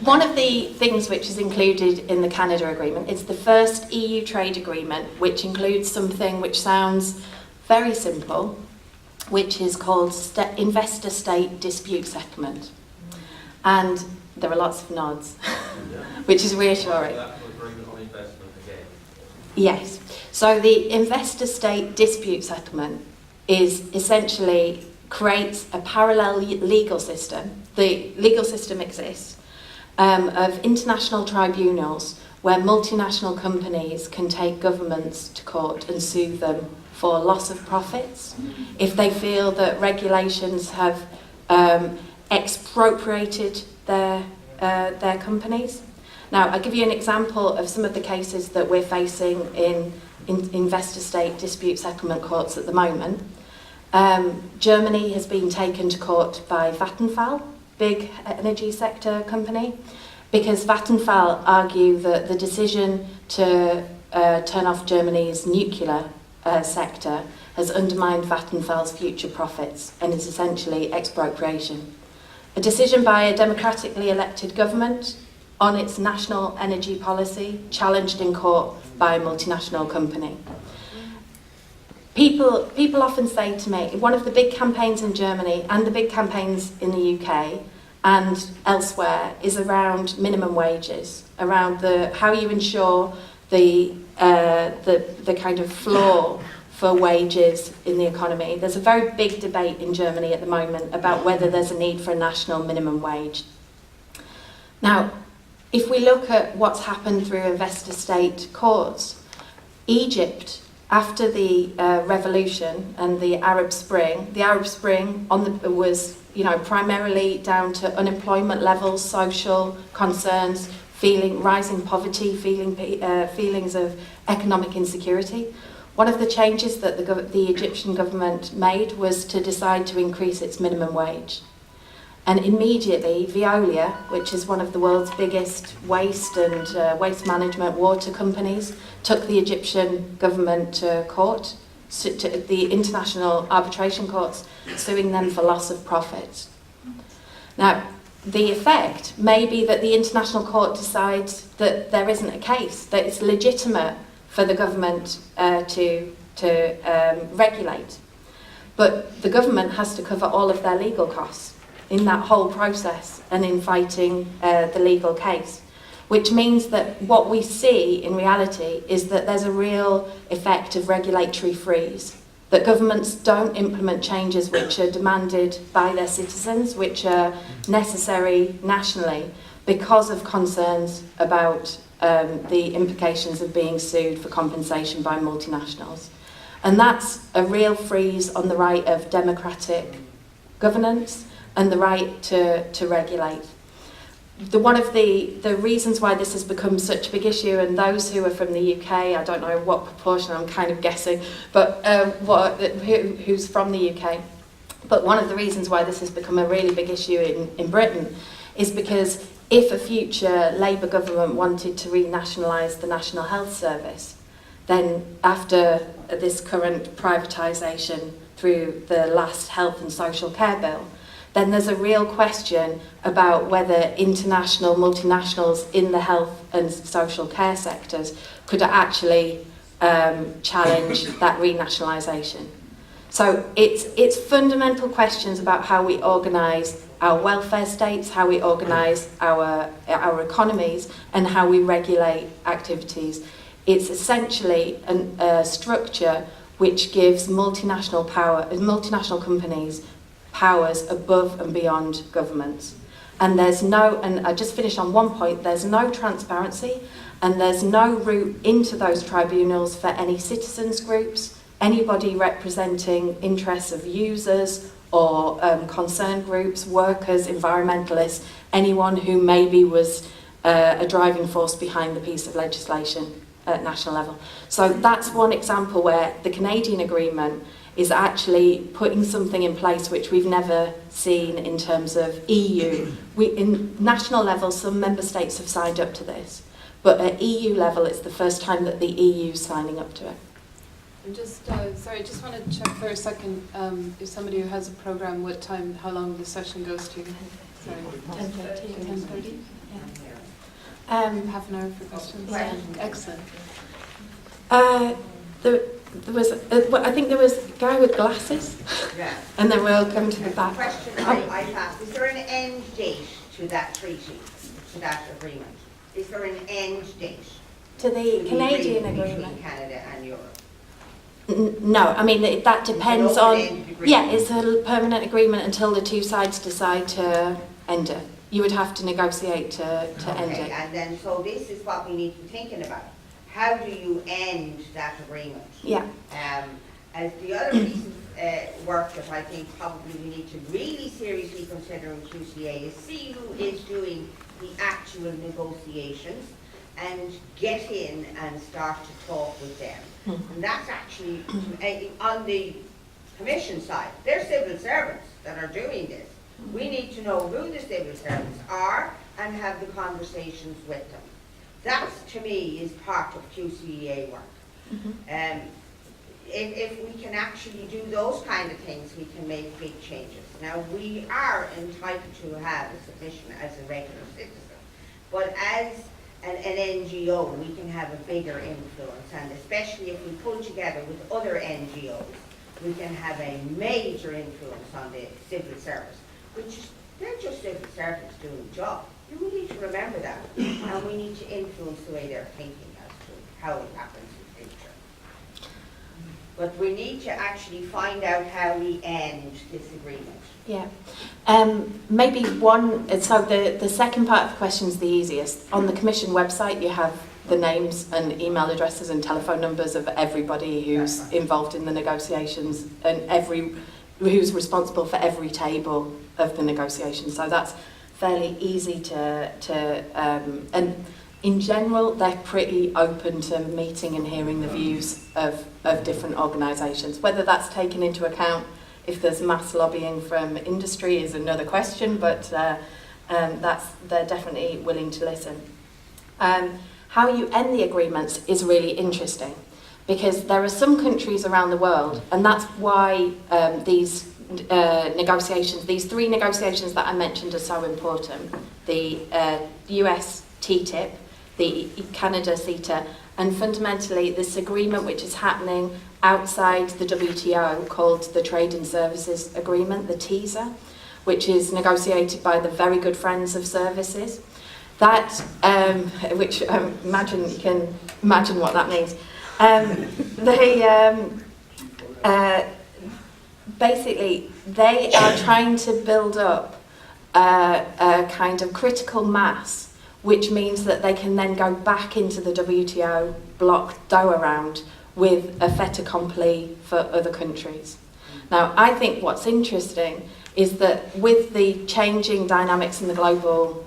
One of the things which is included in the Canada agreement is the first EU trade agreement, which includes something which sounds very simple, which is called investor-state dispute settlement. And there are lots of nods, which is reassuring. That agreement on investment again. Yes. So the investor-state dispute settlement is essentially creates a parallel legal system. The legal system exists of international tribunals where multinational companies can take governments to court and sue them for loss of profits if they feel that regulations have expropriated their companies. Now, I'll give you an example of some of the cases that we're facing in investor-state dispute settlement courts at the moment. Germany has been taken to court by Vattenfall, big energy sector company, because Vattenfall argue that the decision to turn off Germany's nuclear sector has undermined Vattenfall's future profits and is essentially expropriation. A decision by a democratically elected government on its national energy policy, challenged in court by a multinational company. People often say to me, one of the big campaigns in Germany and the big campaigns in the UK and elsewhere is around minimum wages, around how you ensure the kind of floor for wages in the economy. There's a very big debate in Germany at the moment about whether there's a need for a national minimum wage. Now, if we look at what's happened through investor-state courts, Egypt, after the revolution and the Arab Spring was primarily down to unemployment levels, social concerns, rising poverty, feelings of economic insecurity. One of the changes that the Egyptian government made was to decide to increase its minimum wage. And immediately, Veolia, which is one of the world's biggest waste and waste management water companies, took the Egyptian government to court, to the international arbitration courts, suing them for loss of profits. Now, the effect may be that the international court decides that there isn't a case, that it's legitimate for the government to regulate. But the government has to cover all of their legal costs in that whole process and in fighting the legal case, which means that what we see in reality is that there's a real effect of regulatory freeze, that governments don't implement changes which are demanded by their citizens, which are necessary nationally, because of concerns about the implications of being sued for compensation by multinationals. And that's a real freeze on the right of democratic governance and the right to regulate. One of the reasons why this has become such a big issue, and those who are from the UK, I don't know what proportion, I'm kind of guessing, but who's from the UK, but one of the reasons why this has become a really big issue in Britain is because if a future Labour government wanted to renationalise the National Health Service, then after this current privatisation through the last health and social care bill, then there's a real question about whether international multinationals in the health and social care sectors could actually challenge that renationalisation. So it's fundamental questions about how we organise our welfare states, how we organise our economies, and how we regulate activities. It's essentially a structure which gives multinational companies powers above and beyond governments. And and I just finished on one point, there's no transparency and there's no route into those tribunals for any citizens groups, anybody representing interests of users or concerned groups, workers, environmentalists, anyone who maybe was a driving force behind the piece of legislation at national level. So that's one example where the Canadian agreement is actually putting something in place which we've never seen in terms of EU. In national level, some member states have signed up to this, but at EU level, it's the first time that the EU is signing up to it. I'm just, sorry, I just want to check for a second, if somebody who has a program, what time, how long the session goes to. Sorry. 10:30. 10:30? Half an hour for questions. Yeah. Excellent. There was, I think there was a guy with glasses, Yeah. and then we'll come to the The back. question I've asked, is there an end date to that treaty, to that agreement? Is there an end date To to the Canadian agreement agreement? between Canada and Europe? No, I mean, that depends It's an on... open-ended agreement. Yeah, it's a permanent agreement until the two sides decide to end it. You would have to negotiate to end Okay, it. and then, so this is what we need to be thinking about. How do you end that agreement? Yeah. As the other piece of work that I think probably we need to really seriously consider in QCEA is see who is doing the actual negotiations and get in and start to talk with them. And that's actually, on the Commission side, they're civil servants that are doing this. We need to know who the civil servants are and have the conversations with them. That, to me, is part of QCEA work. If we can actually do those kind of things, we can make big changes. Now, we are entitled to have a submission as a regular citizen, but as an NGO, we can have a bigger influence, and especially if we pull together with other NGOs, we can have a major influence on the civil service, which they're just civil servants doing a job. We need to remember that, and we need to influence the way they're thinking as to how it happens in the future. But we need to actually find out how we end this agreement. Yeah. Maybe one, so the second part of the question is the easiest. On the Commission website, you have the names and email addresses and telephone numbers of everybody who's involved in the negotiations and who's responsible for every table of the negotiations. So that's fairly easy and in general, they're pretty open to meeting and hearing the views of different organisations. Whether that's taken into account if there's mass lobbying from industry is another question, but they're definitely willing to listen. How you end the agreements is really interesting, because there are some countries around the world, and that's why these negotiations, these 3 negotiations that I mentioned are so important. The US TTIP, the Canada CETA, and fundamentally this agreement which is happening outside the WTO called the Trade and Services Agreement, the TISA, which is negotiated by the very good friends of services. That, which you can imagine what that means. Basically, they are trying to build up a kind of critical mass, which means that they can then go back into the WTO bloc Doha round with a fait accompli for other countries. Now, I think what's interesting is that with the changing dynamics in the global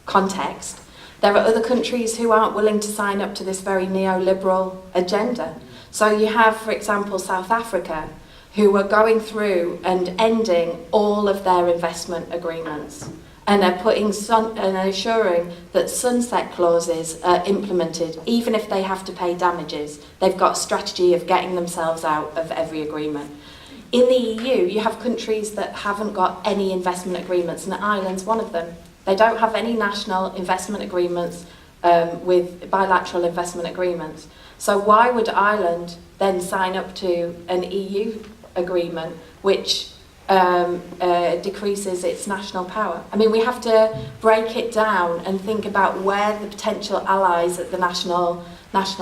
context, there are other countries who aren't willing to sign up to this very neoliberal agenda. So you have, for example, South Africa, who are going through and ending all of their investment agreements, and are assuring that sunset clauses are implemented, even if they have to pay damages. They've got a strategy of getting themselves out of every agreement. In the EU, you have countries that haven't got any investment agreements, and Ireland's one of them. They don't have any national investment agreements with bilateral investment agreements. So why would Ireland then sign up to an EU agreement which decreases its national power? I mean, we have to break it down and think about where the potential allies at the national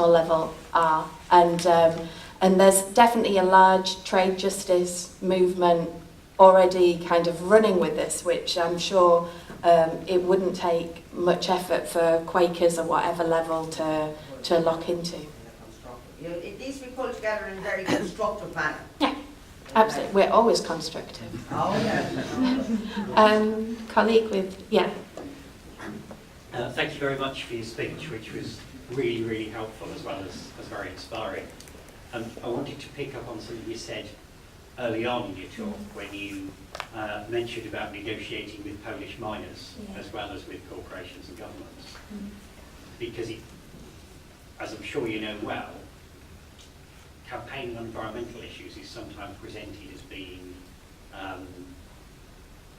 level are. And there's definitely a large trade justice movement already kind of running with this, which I'm sure it wouldn't take much effort for Quakers at whatever level to lock into. It needs to be pulled together in a very constructive manner. Yeah, absolutely. We're always constructive. Oh, yeah. Colleague with, yeah. Thank you very much for your speech, which was really, really helpful as well as very inspiring. I wanted to pick up on something you said early on in your talk when you mentioned about negotiating with Polish miners as well as with corporations and governments. Because, as I'm sure you know well, campaigning on environmental issues is sometimes presented as being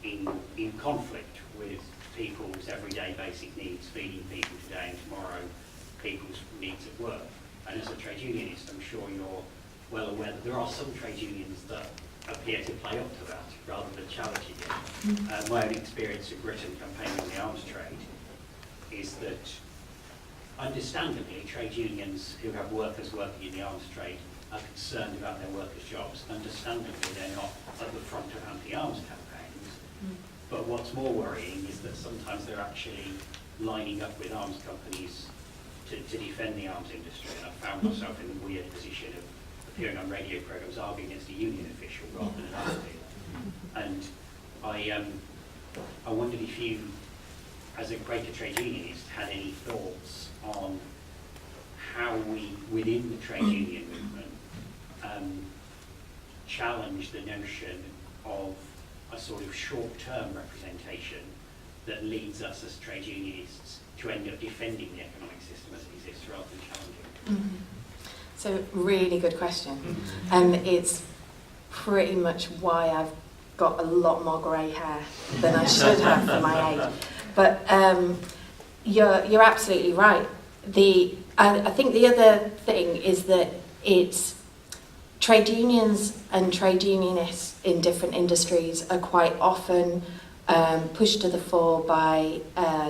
in conflict with people's everyday basic needs, feeding people today and tomorrow, people's needs at work. And as a trade unionist, I'm sure you're well aware that there are some trade unions that appear to play up to that rather than challenging it. My own experience of Britain campaigning on the arms trade is that, understandably, trade unions who have workers working in the arms trade are concerned about their workers' jobs. Understandably, they're not at the front of anti-arms campaigns. But what's more worrying is that sometimes they're actually lining up with arms companies to defend the arms industry. And I found myself in the weird position of appearing on radio programs arguing against a union official rather than an arms dealer. And I wondered if you, as a Quaker trade unionist, had any thoughts on how we, within the trade union movement, challenge the notion of a sort of short-term representation that leads us as trade unionists to end up defending the economic system as it exists rather than challenging it. So, really good question. And it's pretty much why I've got a lot more grey hair than I should have for my age. But you're absolutely right. I think the other thing is that it's trade unions and trade unionists in different industries are quite often pushed to the fore by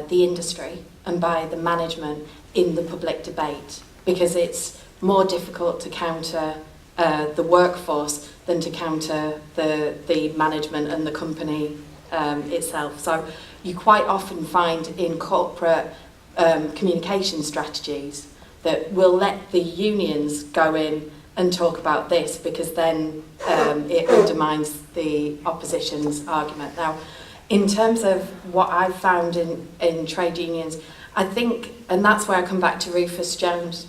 the industry and by the management in the public debate, because it's more difficult to counter the workforce than to counter the management and the company itself. So you quite often find in corporate communication strategies that will let the unions go in and talk about this, because then it undermines the opposition's argument. Now, in terms of what I've found in trade unions, I think, and that's where I come back to Rufus Jones,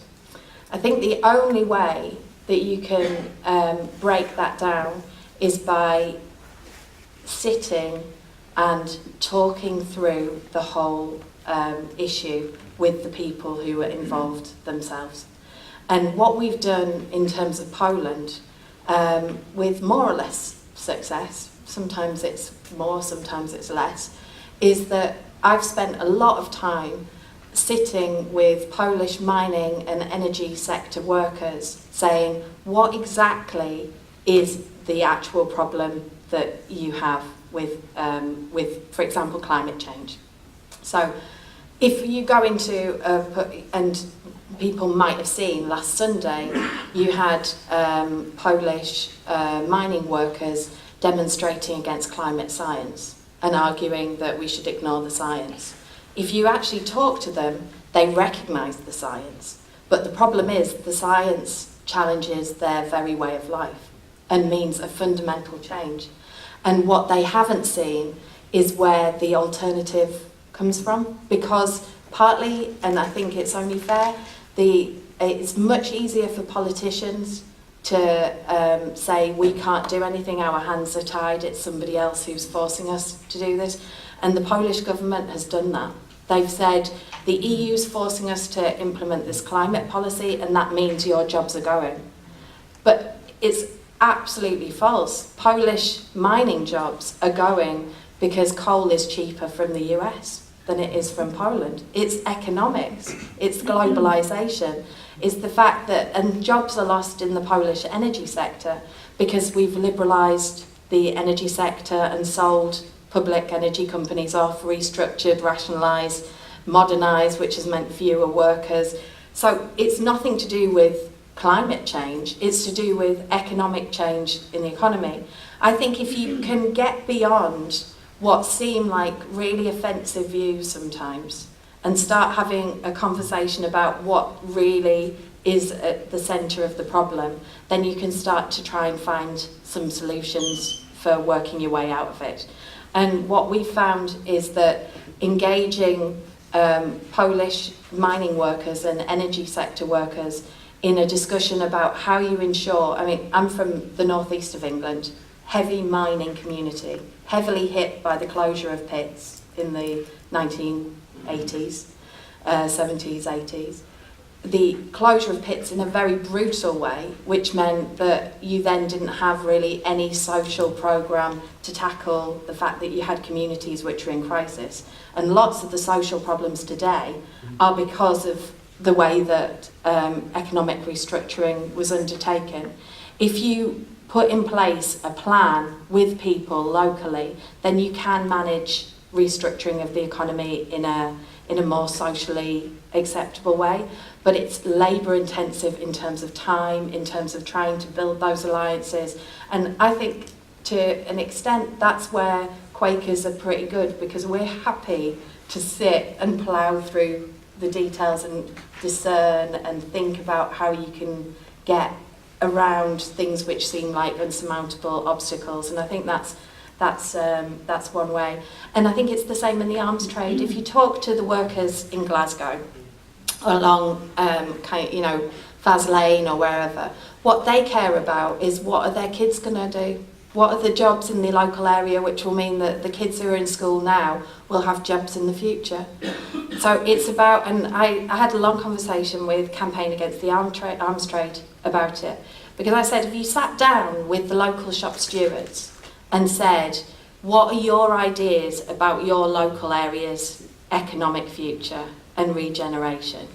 I think the only way that you can break that down is by sitting and talking through the whole issue with the people who are involved themselves. And what we've done in terms of Poland, with more or less success, sometimes it's more, sometimes it's less, is that I've spent a lot of time sitting with Polish mining and energy sector workers saying, what exactly is the actual problem that you have with, for example, climate change? So if you go into, and people might have seen last Sunday, you had Polish mining workers demonstrating against climate science and arguing that we should ignore the science. If you actually talk to them, they recognise the science. But the problem is the science challenges their very way of life and means a fundamental change. And what they haven't seen is where the alternative comes from, because partly, and I think it's only fair, it's much easier for politicians to say we can't do anything, our hands are tied, it's somebody else who's forcing us to do this. And the Polish government has done that. They've said the EU's forcing us to implement this climate policy and that means your jobs are going. But it's absolutely false. Polish mining jobs are going because coal is cheaper from the US than it is from Poland. It's economics, it's globalisation, it's the fact that, and jobs are lost in the Polish energy sector because we've liberalised the energy sector and sold public energy companies off, restructured, rationalised, modernised, which has meant fewer workers. So it's nothing to do with climate change, it's to do with economic change in the economy. I think if you can get beyond what seem like really offensive views sometimes and start having a conversation about what really is at the centre of the problem, then you can start to try and find some solutions for working your way out of it. And what we found is that engaging Polish mining workers and energy sector workers in a discussion about how you ensure, I mean, I'm from the northeast of England, heavy mining community, heavily hit by the closure of pits in the 1980s, 70s, 80s. The closure of pits in a very brutal way, which meant that you then didn't have really any social programme to tackle the fact that you had communities which were in crisis. And lots of the social problems today are because of the way that economic restructuring was undertaken. If you put in place a plan with people locally, then you can manage restructuring of the economy in a more socially acceptable way. But it's labour intensive in terms of time, in terms of trying to build those alliances. And I think to an extent that's where Quakers are pretty good, because we're happy to sit and plough through the details and discern and think about how you can get around things which seem like unsurmountable obstacles. And I think that's one way. And I think it's the same in the arms trade. If you talk to the workers in Glasgow, along Faz Lane or wherever, what they care about is what are their kids going to do? What are the jobs in the local area which will mean that the kids who are in school now will have jobs in the future? So it's about, and I had a long conversation with Campaign Against the Arms Trade about it, because I said, if you sat down with the local shop stewards and said, what are your ideas about your local area's economic future and regeneration?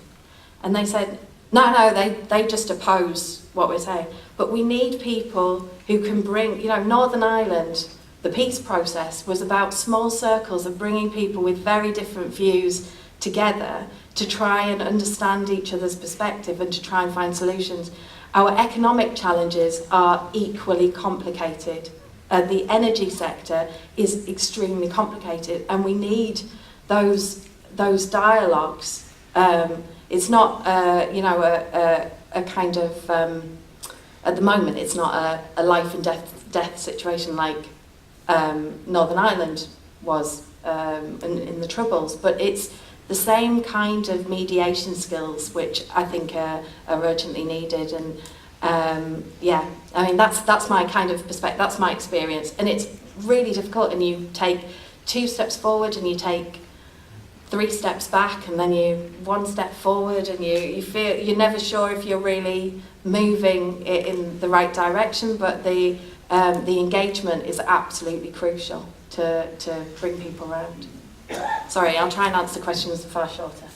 And they said, no, they just oppose what we're saying. But we need people who can bring, Northern Ireland, the peace process was about small circles of bringing people with very different views together to try and understand each other's perspective and to try and find solutions. Our economic challenges are equally complicated. The energy sector is extremely complicated, and we need those dialogues. It's not, a kind of, at the moment, it's not a life and death situation like Northern Ireland was in the Troubles, but it's the same kind of mediation skills which I think are urgently needed. And that's my kind of perspective, that's my experience, and it's really difficult, and you take 2 steps forward and you take 3 steps back and then you 1 step forward, and you feel you're never sure if you're really moving it in the right direction, but the engagement is absolutely crucial to bring people around. Sorry, I'll try and answer questions far shorter.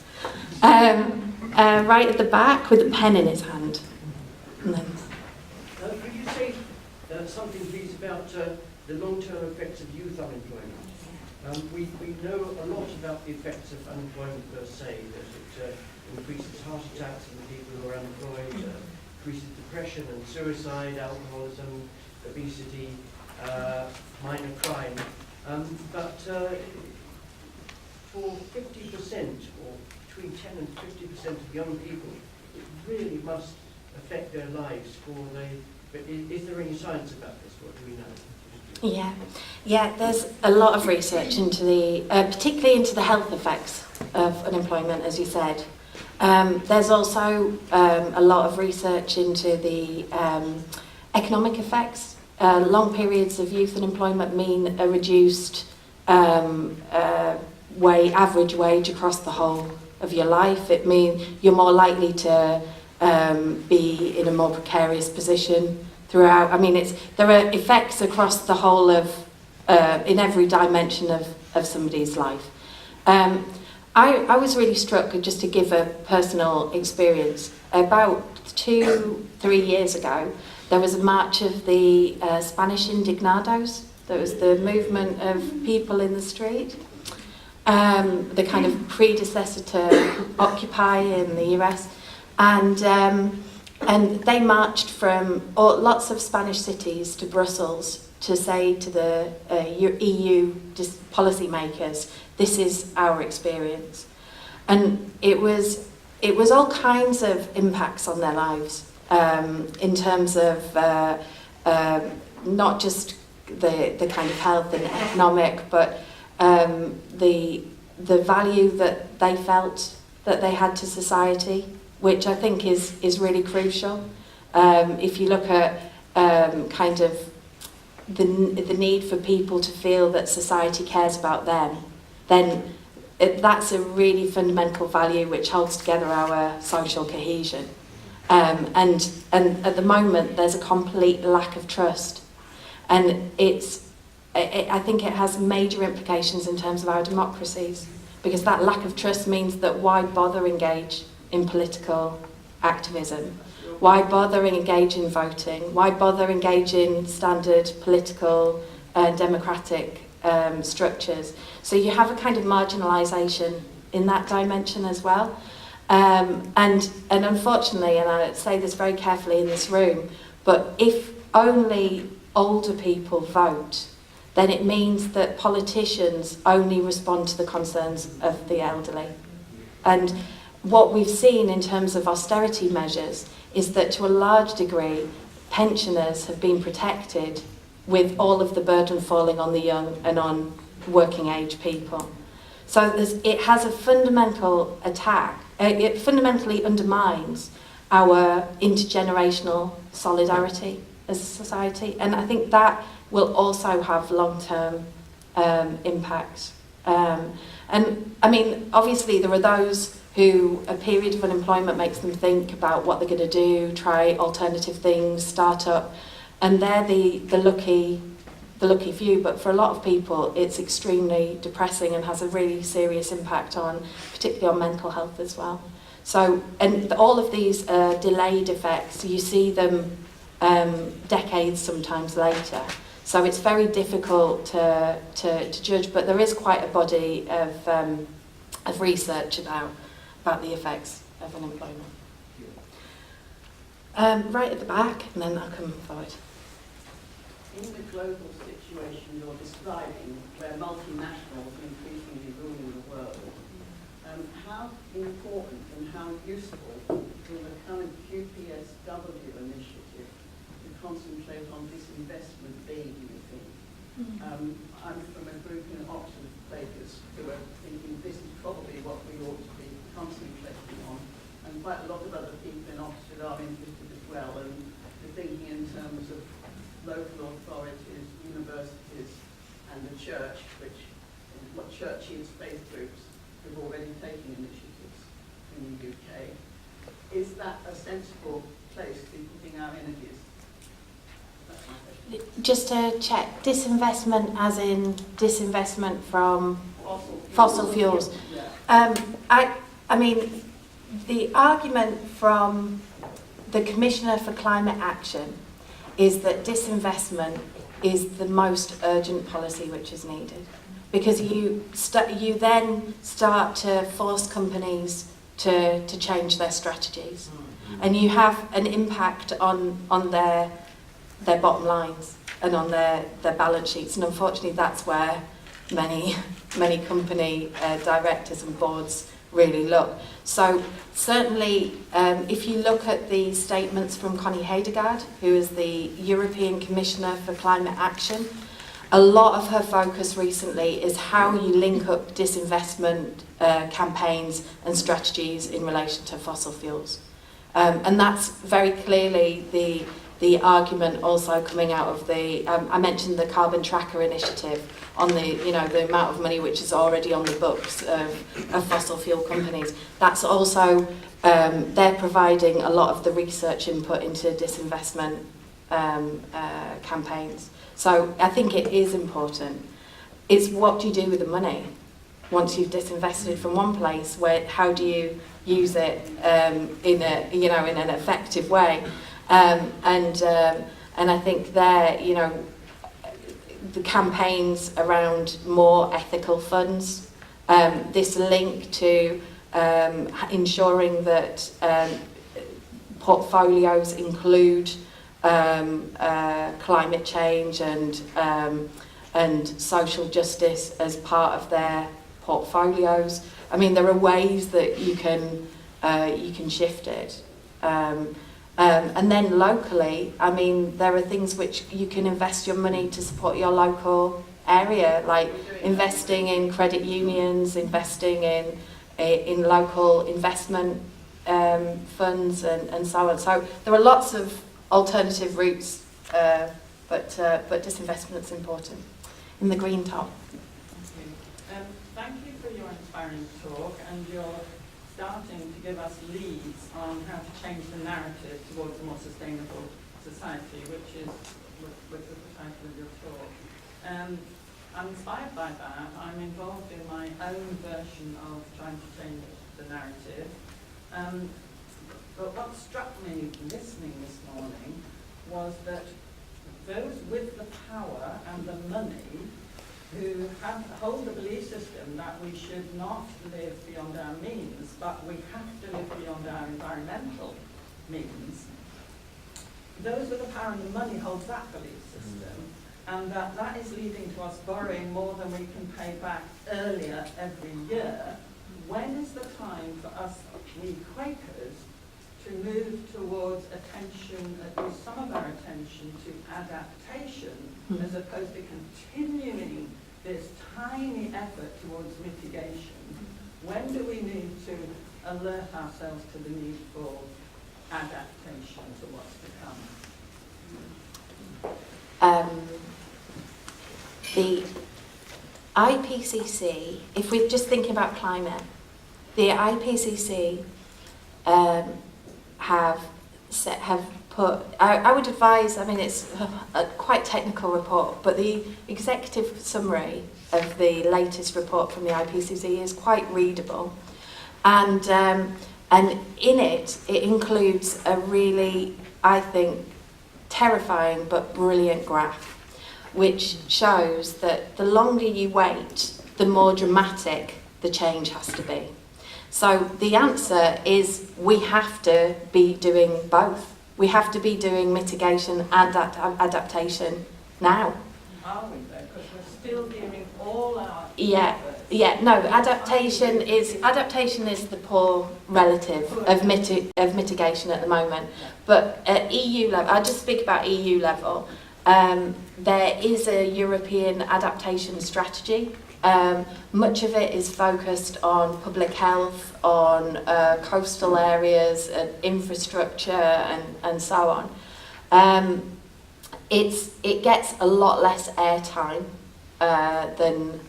Right at the back with a pen in his hand. And then, Could you say something, please, about the long-term effects of youth unemployment? We know a lot about the effects of unemployment per se, that it increases heart attacks in the people who are unemployed, increases depression and suicide, alcoholism, obesity, minor crime. But for 50%, or between 10 and 50% of young people, it really must affect their lives. But is there any science about this? What do we know? Yeah. There's a lot of research into particularly into the health effects of unemployment, as you said. There's also a lot of research into the economic effects. Long periods of youth unemployment mean a reduced average wage across the whole of your life. It means you're more likely to be in a more precarious position throughout. I mean, there are effects across the whole of, in every dimension of somebody's life. I was really struck, just to give a personal experience, about 2-3 years ago, there was a march of the Spanish indignados. There was the movement of people in the street, the kind of predecessor to Occupy in the US. And they marched from lots of Spanish cities to Brussels to say to the EU policymakers, this is our experience. And it was all kinds of impacts on their lives, in terms of not just the kind of health and economic, but the value that they felt that they had to society, which I think is really crucial. If you look at kind of the need for people to feel that society cares about them, then that's a really fundamental value which holds together our social cohesion. And at the moment, there's a complete lack of trust. And I think it has major implications in terms of our democracies, because that lack of trust means that why bother engage in political activism? Why bother engage in voting? Why bother engage in standard political democratic structures? So you have a kind of marginalisation in that dimension as well. And unfortunately, and I say this very carefully in this room, but if only older people vote, then it means that politicians only respond to the concerns of the elderly. And what we've seen in terms of austerity measures is that to a large degree, pensioners have been protected with all of the burden falling on the young and on working age people. So it has a fundamental attack. It fundamentally undermines our intergenerational solidarity as a society. And I think that will also have long-term impacts. And I mean, obviously there are those who a period of unemployment makes them think about what they're going to do, try alternative things, start up, and they're the lucky few. But for a lot of people, it's extremely depressing and has a really serious impact on, particularly on mental health as well. So, and all of these delayed effects, you see them decades sometimes later. So it's very difficult to judge, but there is quite a body of research about the effects of unemployment. Right at the back, and then I'll come forward. In the global situation you're describing, where multinationals are increasingly ruling the world, how important and how useful will the current QPSW initiative to concentrate on disinvestment be, do you think? I'm from a group in Oxford, Quakers, who are thinking this is probably what we ought to be concentrating on, and quite a lot of other people in Oxford are interested as well, and they're thinking in terms of local authorities, universities, and the church, which what churches, faith groups have all sensible place to be putting our energies? That's my question. Just to check, disinvestment as in disinvestment from Fossil fossil fuels. Yeah. I mean, the argument from the Commissioner for Climate Action is that disinvestment is the most urgent policy which is needed, because you then start to force companies to change their strategies, and you have an impact on their bottom lines and on their balance sheets, and unfortunately that's where many company directors and boards really look. So certainly, if you look at the statements from Connie Hedegaard, who is the European Commissioner for Climate Action, a lot of her focus recently is how you link up disinvestment campaigns and strategies in relation to fossil fuels. And that's very clearly the argument also coming out of the, I mentioned the Carbon Tracker Initiative, on the amount of money which is already on the books of fossil fuel companies. That's also, they're providing a lot of the research input into disinvestment campaigns. So I think it is important. It's what do you do with the money once you've disinvested from one place? How do you use it in an effective way? And I think there, the campaigns around more ethical funds, this link to ensuring that portfolios include climate change and social justice as part of their portfolios. I mean, there are ways that you can shift it. And then locally, I mean, there are things which you can invest your money to support your local area, like investing in credit unions, investing in local investment funds and so on. So there are lots of alternative routes, but disinvestment's important. In the green top. Thank you for your inspiring talk, and your starting to give us leads on how to change the narrative towards a more sustainable society, which is the title of your talk. I'm inspired by that. I'm involved in my own version of trying to change the narrative. But what struck me listening this morning was that those with the power and the money who hold the belief system that we should not live beyond our means, but we have to live beyond our environmental means, those with the power and the money hold that belief system, and that is leading to us borrowing more than we can pay back earlier every year. When is the time for us, we Quakers, to move towards attention, at least some of our attention, to adaptation, as opposed to continuing this tiny effort towards mitigation? When do we need to alert ourselves to the need for adaptation to what's to come? The IPCC, if we're just thinking about climate, the IPCC have put, I would advise, I mean it's a quite technical report, but the executive summary of the latest report from the IPCC is quite readable, and in it includes a really, I think, terrifying but brilliant graph, which shows that the longer you wait, the more dramatic the change has to be. So the answer is we have to be doing both. We have to be doing mitigation and adaptation now. Are we there? Because we're still giving all our adaptation is the poor relative of mitigation at the moment. But at EU level, I'll just speak about EU level. There is a European adaptation strategy. Much of it is focused on public health, on coastal areas, and infrastructure, and so on. It gets a lot less airtime than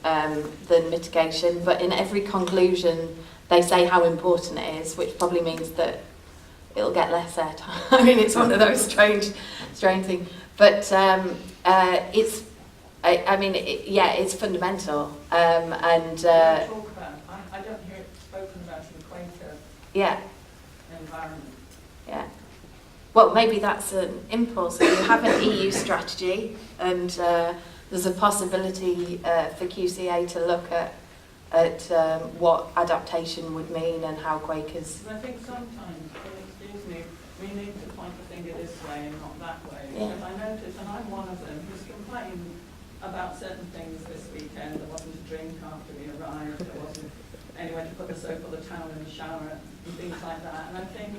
mitigation, but in every conclusion they say how important it is, which probably means that it'll get less airtime. I mean, it's one of those strange things. But it's, it's fundamental. And talk about, I don't hear it spoken about in the Quaker environment. Yeah. Well, maybe that's an impulse. You have an EU strategy, and there's a possibility for QCEA to look at what adaptation would mean and how Quakers. But I think sometimes, excuse me, we need to point the finger this way and not that way. Yeah. Because I noticed, and I'm one of them, who's complained about certain things this weekend. There wasn't a drink after we arrived. There wasn't anywhere to put the soap or the towel in the shower and things like that. And I think,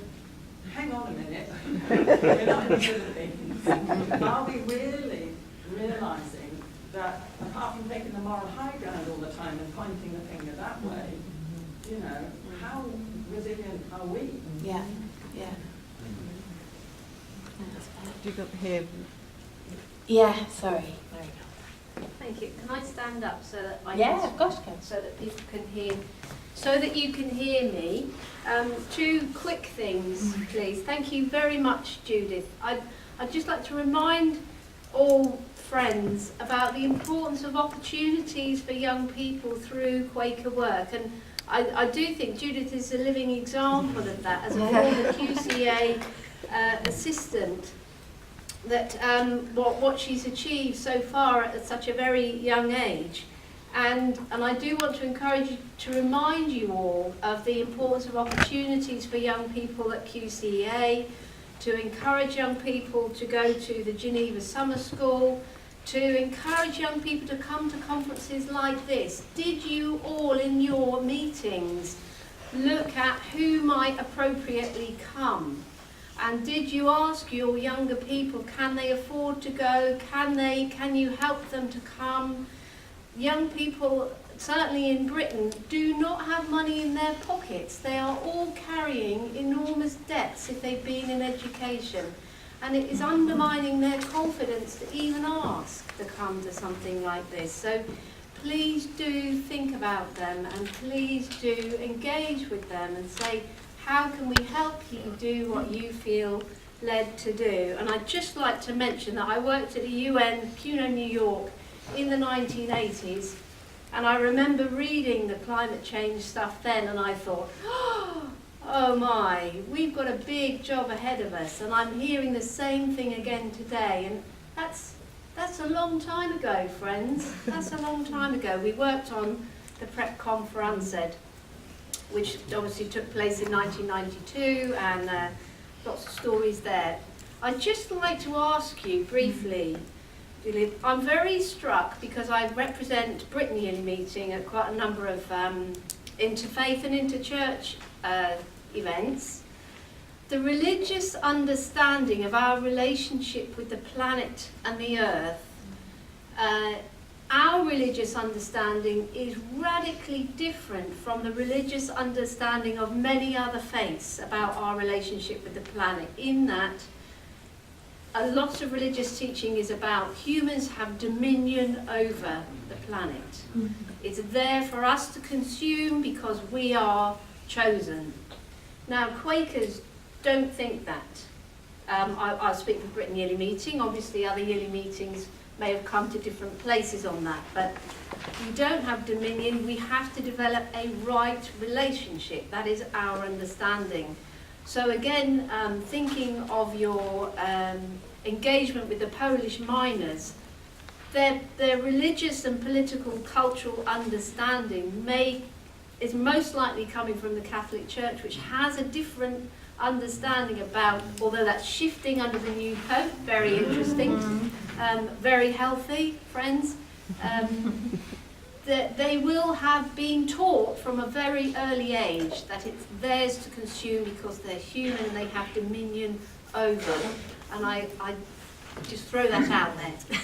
hang on a minute, we're not in the Philippines. Are we really realising that apart from taking the moral high ground all the time and pointing the finger that way, you know, how resilient are we? Yeah. You got here. Yeah. Sorry. There we go. Thank you. Can I stand up so that I Yeah, of course you can. so that people can hear, so that you can hear me? Two quick things, please. Thank you very much, Judith. I'd just like to remind all friends about the importance of opportunities for young people through Quaker work, and I do think Judith is a living example of that as a former QCEA assistant. That what she's achieved so far at such a very young age, and I do want to encourage you to remind you all of the importance of opportunities for young people at QCEA, to encourage young people to go to the Geneva Summer School, to encourage young people to come to conferences like this. Did you all in your meetings look at who might appropriately come? And did you ask your younger people, can they afford to go? Can you help them to come? Young people, certainly in Britain, do not have money in their pockets. They are all carrying enormous debts if they've been in education. And it is undermining their confidence to even ask to come to something like this. So please do think about them, and please do engage with them and say, how can we help you do what you feel led to do? And I'd just like to mention that I worked at the UN, Puno, New York, in the 1980s, and I remember reading the climate change stuff then, and I thought, oh my, we've got a big job ahead of us, and I'm hearing the same thing again today, and that's a long time ago, friends. That's a long time ago. We worked on the PrEP conference, which obviously took place in 1992, and lots of stories there. I'd just like to ask you briefly, Judith, I'm very struck because I represent Britain Yearly Meeting at quite a number of interfaith and interchurch events. The religious understanding of our relationship with the planet and the earth, our religious understanding is radically different from the religious understanding of many other faiths about our relationship with the planet, in that a lot of religious teaching is about humans have dominion over the planet. It's there for us to consume because we are chosen. Now, Quakers don't think that. I speak for Britain Yearly Meeting. Obviously, other yearly meetings may have come to different places on that, but we don't have dominion. We have to develop a right relationship. That is our understanding. So again, thinking of your engagement with the Polish miners, their religious and political cultural understanding is most likely coming from the Catholic Church, which has a different understanding about, although that's shifting under the new Pope, very interesting, very healthy, friends, that they will have been taught from a very early age that it's theirs to consume because they're human and they have dominion over. And I just throw that out there.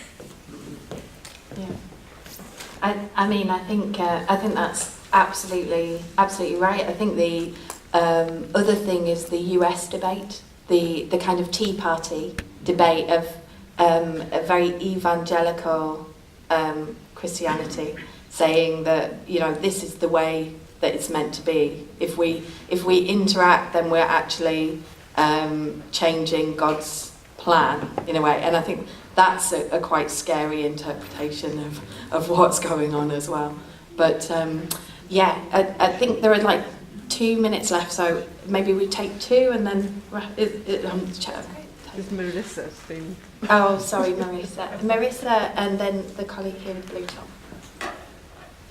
Yeah. I mean, I think that's absolutely right. I think the other thing is the US debate, the kind of Tea Party debate of a very evangelical Christianity saying that, you know, this is the way that it's meant to be. If we interact, then we're actually changing God's plan in a way. And I think that's a quite scary interpretation of what's going on as well. But I think there are like 2 minutes left, so maybe we take 2 and then Is Marissa been? Oh, sorry, Marissa. Marissa, and then the colleague here with blue top.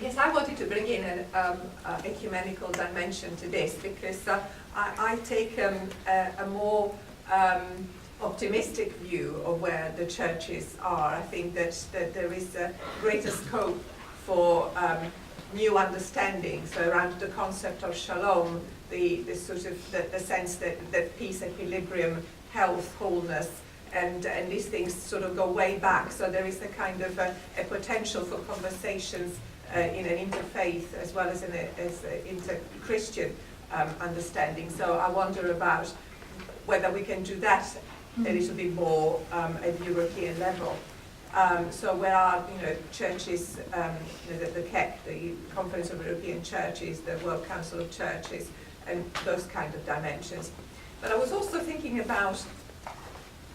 Yes, I wanted to bring in an ecumenical dimension to this, because I take a more optimistic view of where the churches are. I think that there is a greater scope for new understandings around the concept of shalom, the sort of the sense that peace, equilibrium, health, wholeness, and these things sort of go way back. So there is a kind of a potential for conversations in an interfaith as well as inter-Christian understanding. So I wonder about whether we can do that a little bit more at European level. So where are churches, the QEC, the Conference of European Churches, the World Council of Churches, and those kind of dimensions. But I was also thinking about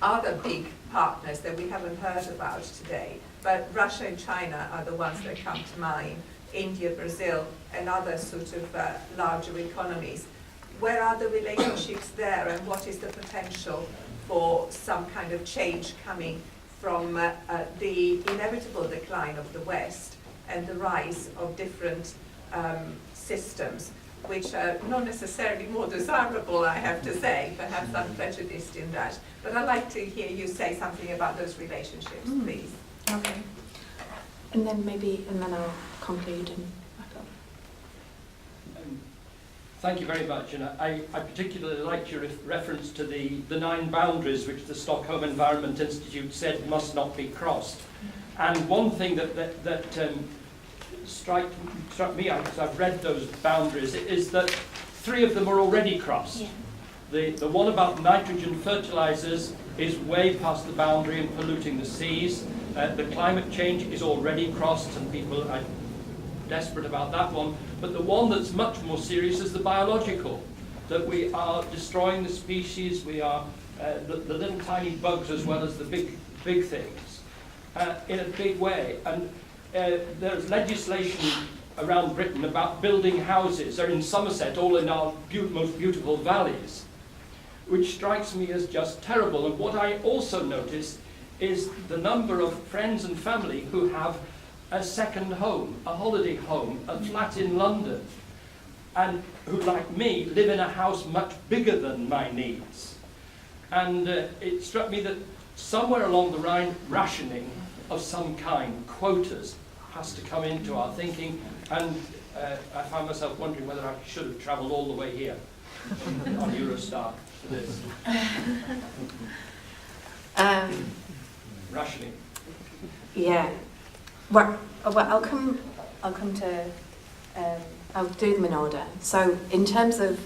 other big partners that we haven't heard about today. But Russia and China are the ones that come to mind, India, Brazil, and other sort of larger economies. Where are the relationships there, and what is the potential for some kind of change coming from the inevitable decline of the West and the rise of different systems, which are not necessarily more desirable, I have to say. Perhaps I'm prejudiced in that. But I'd like to hear you say something about those relationships, please. Okay. And then I'll conclude and wrap up. Thank you very much. And I particularly liked your reference to the 9 boundaries which the Stockholm Environment Institute said must not be crossed. And one thing that struck me out, because I've read those boundaries, is that 3 of them are already crossed. Yeah. The one about nitrogen fertilizers is way past the boundary and polluting the seas. The climate change is already crossed, and people are desperate about that one. But the one that's much more serious is the biological, that we are destroying the species, we are the little tiny bugs as well as the big things in a big way. And there's legislation around Britain about building houses, or in Somerset, all in our most beautiful valleys, which strikes me as just terrible. And what I also notice is the number of friends and family who have a second home, a holiday home, a flat in London, and who, like me, live in a house much bigger than my needs. And it struck me that somewhere along the Rhine, rationing of some kind, quotas, has to come into our thinking, and I found myself wondering whether I should have travelled all the way here on Eurostar for this. Rationing. Yeah. Well, I'll come to. I'll do them in order. So, in terms of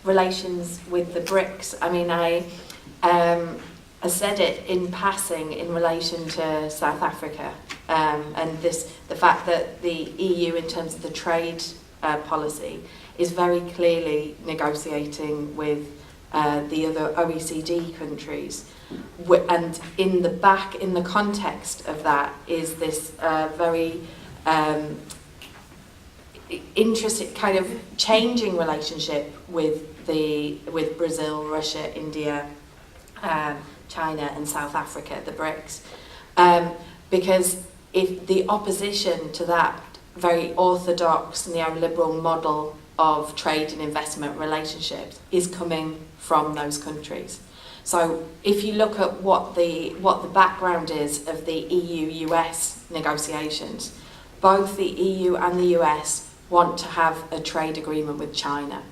relations with the BRICS, I mean, I said it in passing in relation to South Africa, and the fact that the EU, in terms of the trade policy, is very clearly negotiating with the other OECD countries. And in the context of that is this very interesting kind of changing relationship with Brazil, Russia, India, China, and South Africa, the BRICS, because if the opposition to that very orthodox neoliberal model of trade and investment relationships is coming from those countries. So if you look at what the background is of the EU-US negotiations, both the EU and the US want to have a trade agreement with China.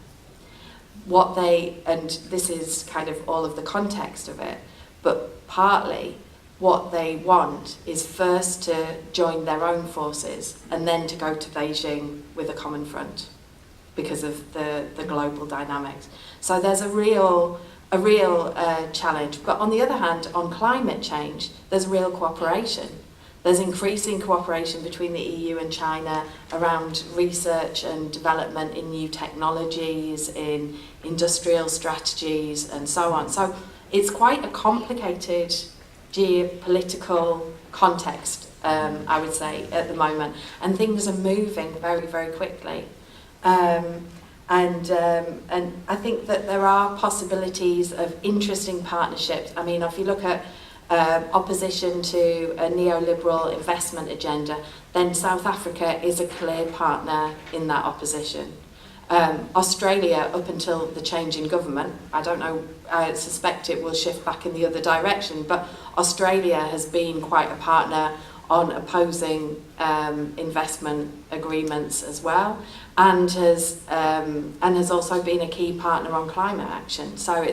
And this is kind of all of the context of it, but partly what they want is first to join their own forces and then to go to Beijing with a common front because of the global dynamics. So there's a real challenge. But on the other hand, on climate change, there's real cooperation. There's increasing cooperation between the EU and China around research and development in new technologies, in industrial strategies and so on. So it's quite a complicated geopolitical context, I would say, at the moment. And things are moving very, very quickly. And I think that there are possibilities of interesting partnerships. I mean, if you look at opposition to a neoliberal investment agenda, then South Africa is a clear partner in that opposition. Australia, up until the change in government, I don't know, I suspect it will shift back in the other direction, but Australia has been quite a partner on opposing investment agreements as well, and has also been a key partner on climate action. So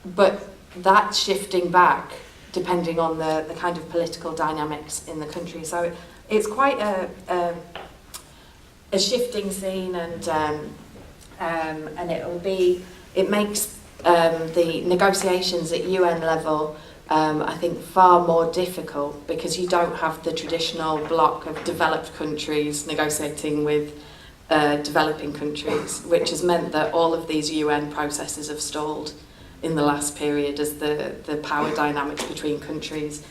but that's shifting back depending on the kind of political dynamics in the country. So it's quite a shifting scene, and it makes the negotiations at UN level, I think, far more difficult, because you don't have the traditional bloc of developed countries negotiating with developing countries, which has meant that all of these UN processes have stalled in the last period as the power dynamics between countries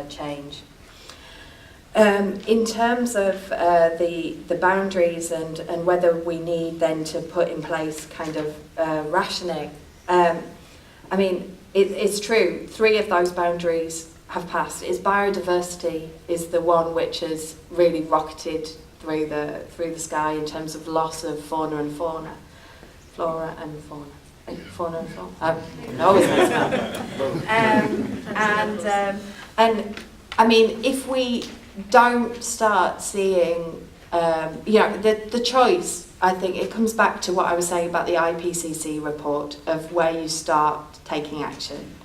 change. In terms of the boundaries and whether we need then to put in place kind of rationing, I mean, it's true, 3 of those boundaries have passed. Biodiversity is the one which has really rocketed through the sky in terms of loss of flora and fauna. And I mean, if we don't start seeing, the choice, I think it comes back to what I was saying about the IPCC report of where you start taking action.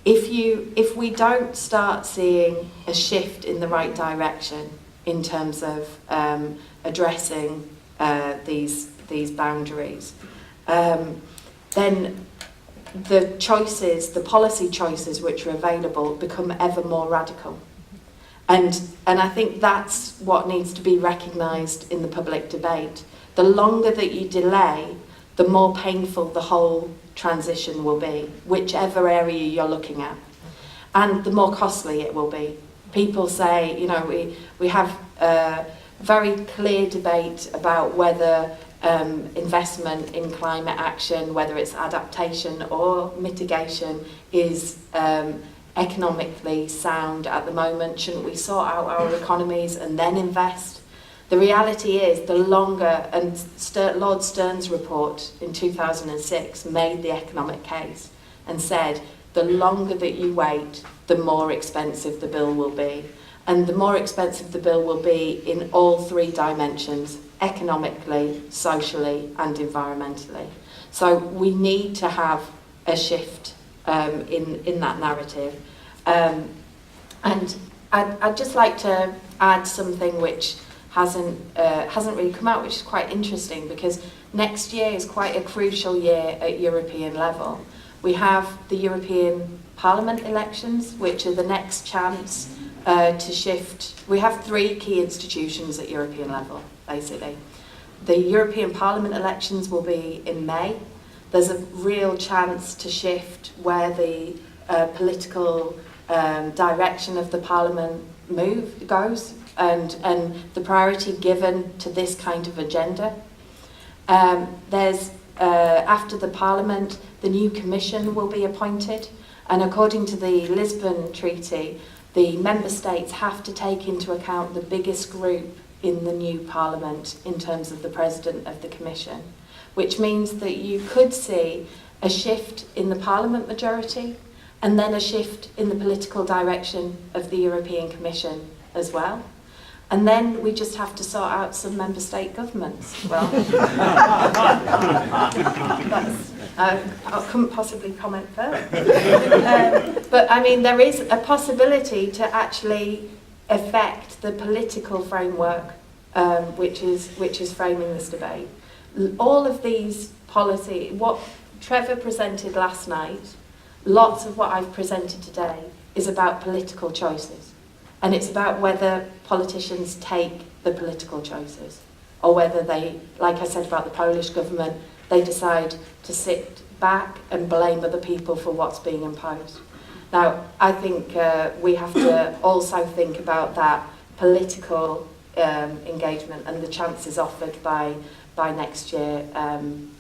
If we don't start seeing a shift in the right direction in terms of addressing these boundaries, then the policy choices which are available become ever more radical. And I think that's what needs to be recognised in the public debate. The longer that you delay, the more painful the whole transition will be, whichever area you're looking at. And the more costly it will be. People say, we have a very clear debate about whether investment in climate action, whether it's adaptation or mitigation, is economically sound at the moment. Shouldn't we sort out our economies and then invest? The reality is, the longer, and Lord Stern's report in 2006 made the economic case and said, the longer that you wait, the more expensive the bill will be. And the more expensive the bill will be in all 3 dimensions: economically, socially, and environmentally. So we need to have a shift in that narrative. And I'd just like to add something which hasn't really come out, which is quite interesting, because next year is quite a crucial year at European level. We have the European Parliament elections, which are the next chance to shift. We have 3 key institutions at European level, basically. The European Parliament elections will be in May. There's a real chance to shift where the political direction of the Parliament goes, and the priority given to this kind of agenda. There's after the Parliament, the new Commission will be appointed, and according to the Lisbon Treaty, the Member States have to take into account the biggest group in the new Parliament in terms of the President of the Commission, which means that you could see a shift in the Parliament majority and then a shift in the political direction of the European Commission as well. And then we just have to sort out some Member State governments. Well, I couldn't possibly comment further. But I mean, there is a possibility to actually affect the political framework which is framing this debate. All of these policy, what Trevor presented last night, lots of what I've presented today is about political choices. And it's about whether politicians take the political choices, or whether they, like I said about the Polish government, they decide to sit back and blame other people for what's being imposed. Now, I think we have to also think about that political engagement and the chances offered by next year. And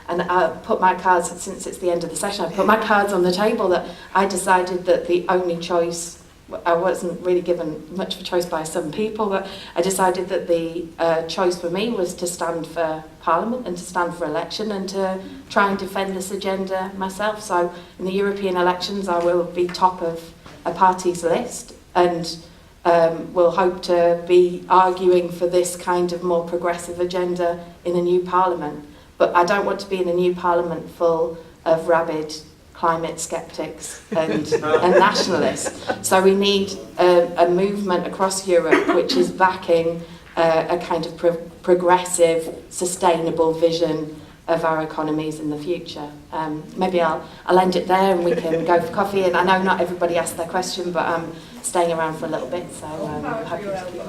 I put my cards, since it's the end of the session, I put my cards on the table that I decided that the only choice, I wasn't really given much of a choice by some people, but I decided that the choice for me was to stand for Parliament and to stand for election and to try and defend this agenda myself. So in the European elections I will be top of a party's list, and will hope to be arguing for this kind of more progressive agenda in a new Parliament. But I don't want to be in a new Parliament full of rabid climate skeptics and nationalists. So we need a movement across Europe which is backing a kind of progressive, sustainable vision of our economies in the future. Maybe I'll end it there and we can go for coffee. And I know not everybody asked their question, but I'm staying around for a little bit, so I'm happy to keep.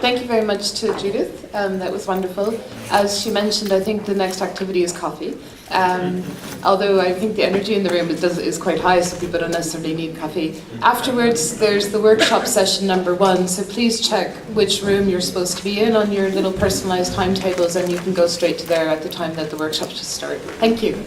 Thank you very much to Judith. That was wonderful. As she mentioned, I think the next activity is coffee. Although I think the energy in the room is quite high, so people don't necessarily need coffee. Afterwards, there's the workshop session number 1. So please check which room you're supposed to be in on your little personalised timetables, and you can go straight to there at the time that the workshop should start. Thank you.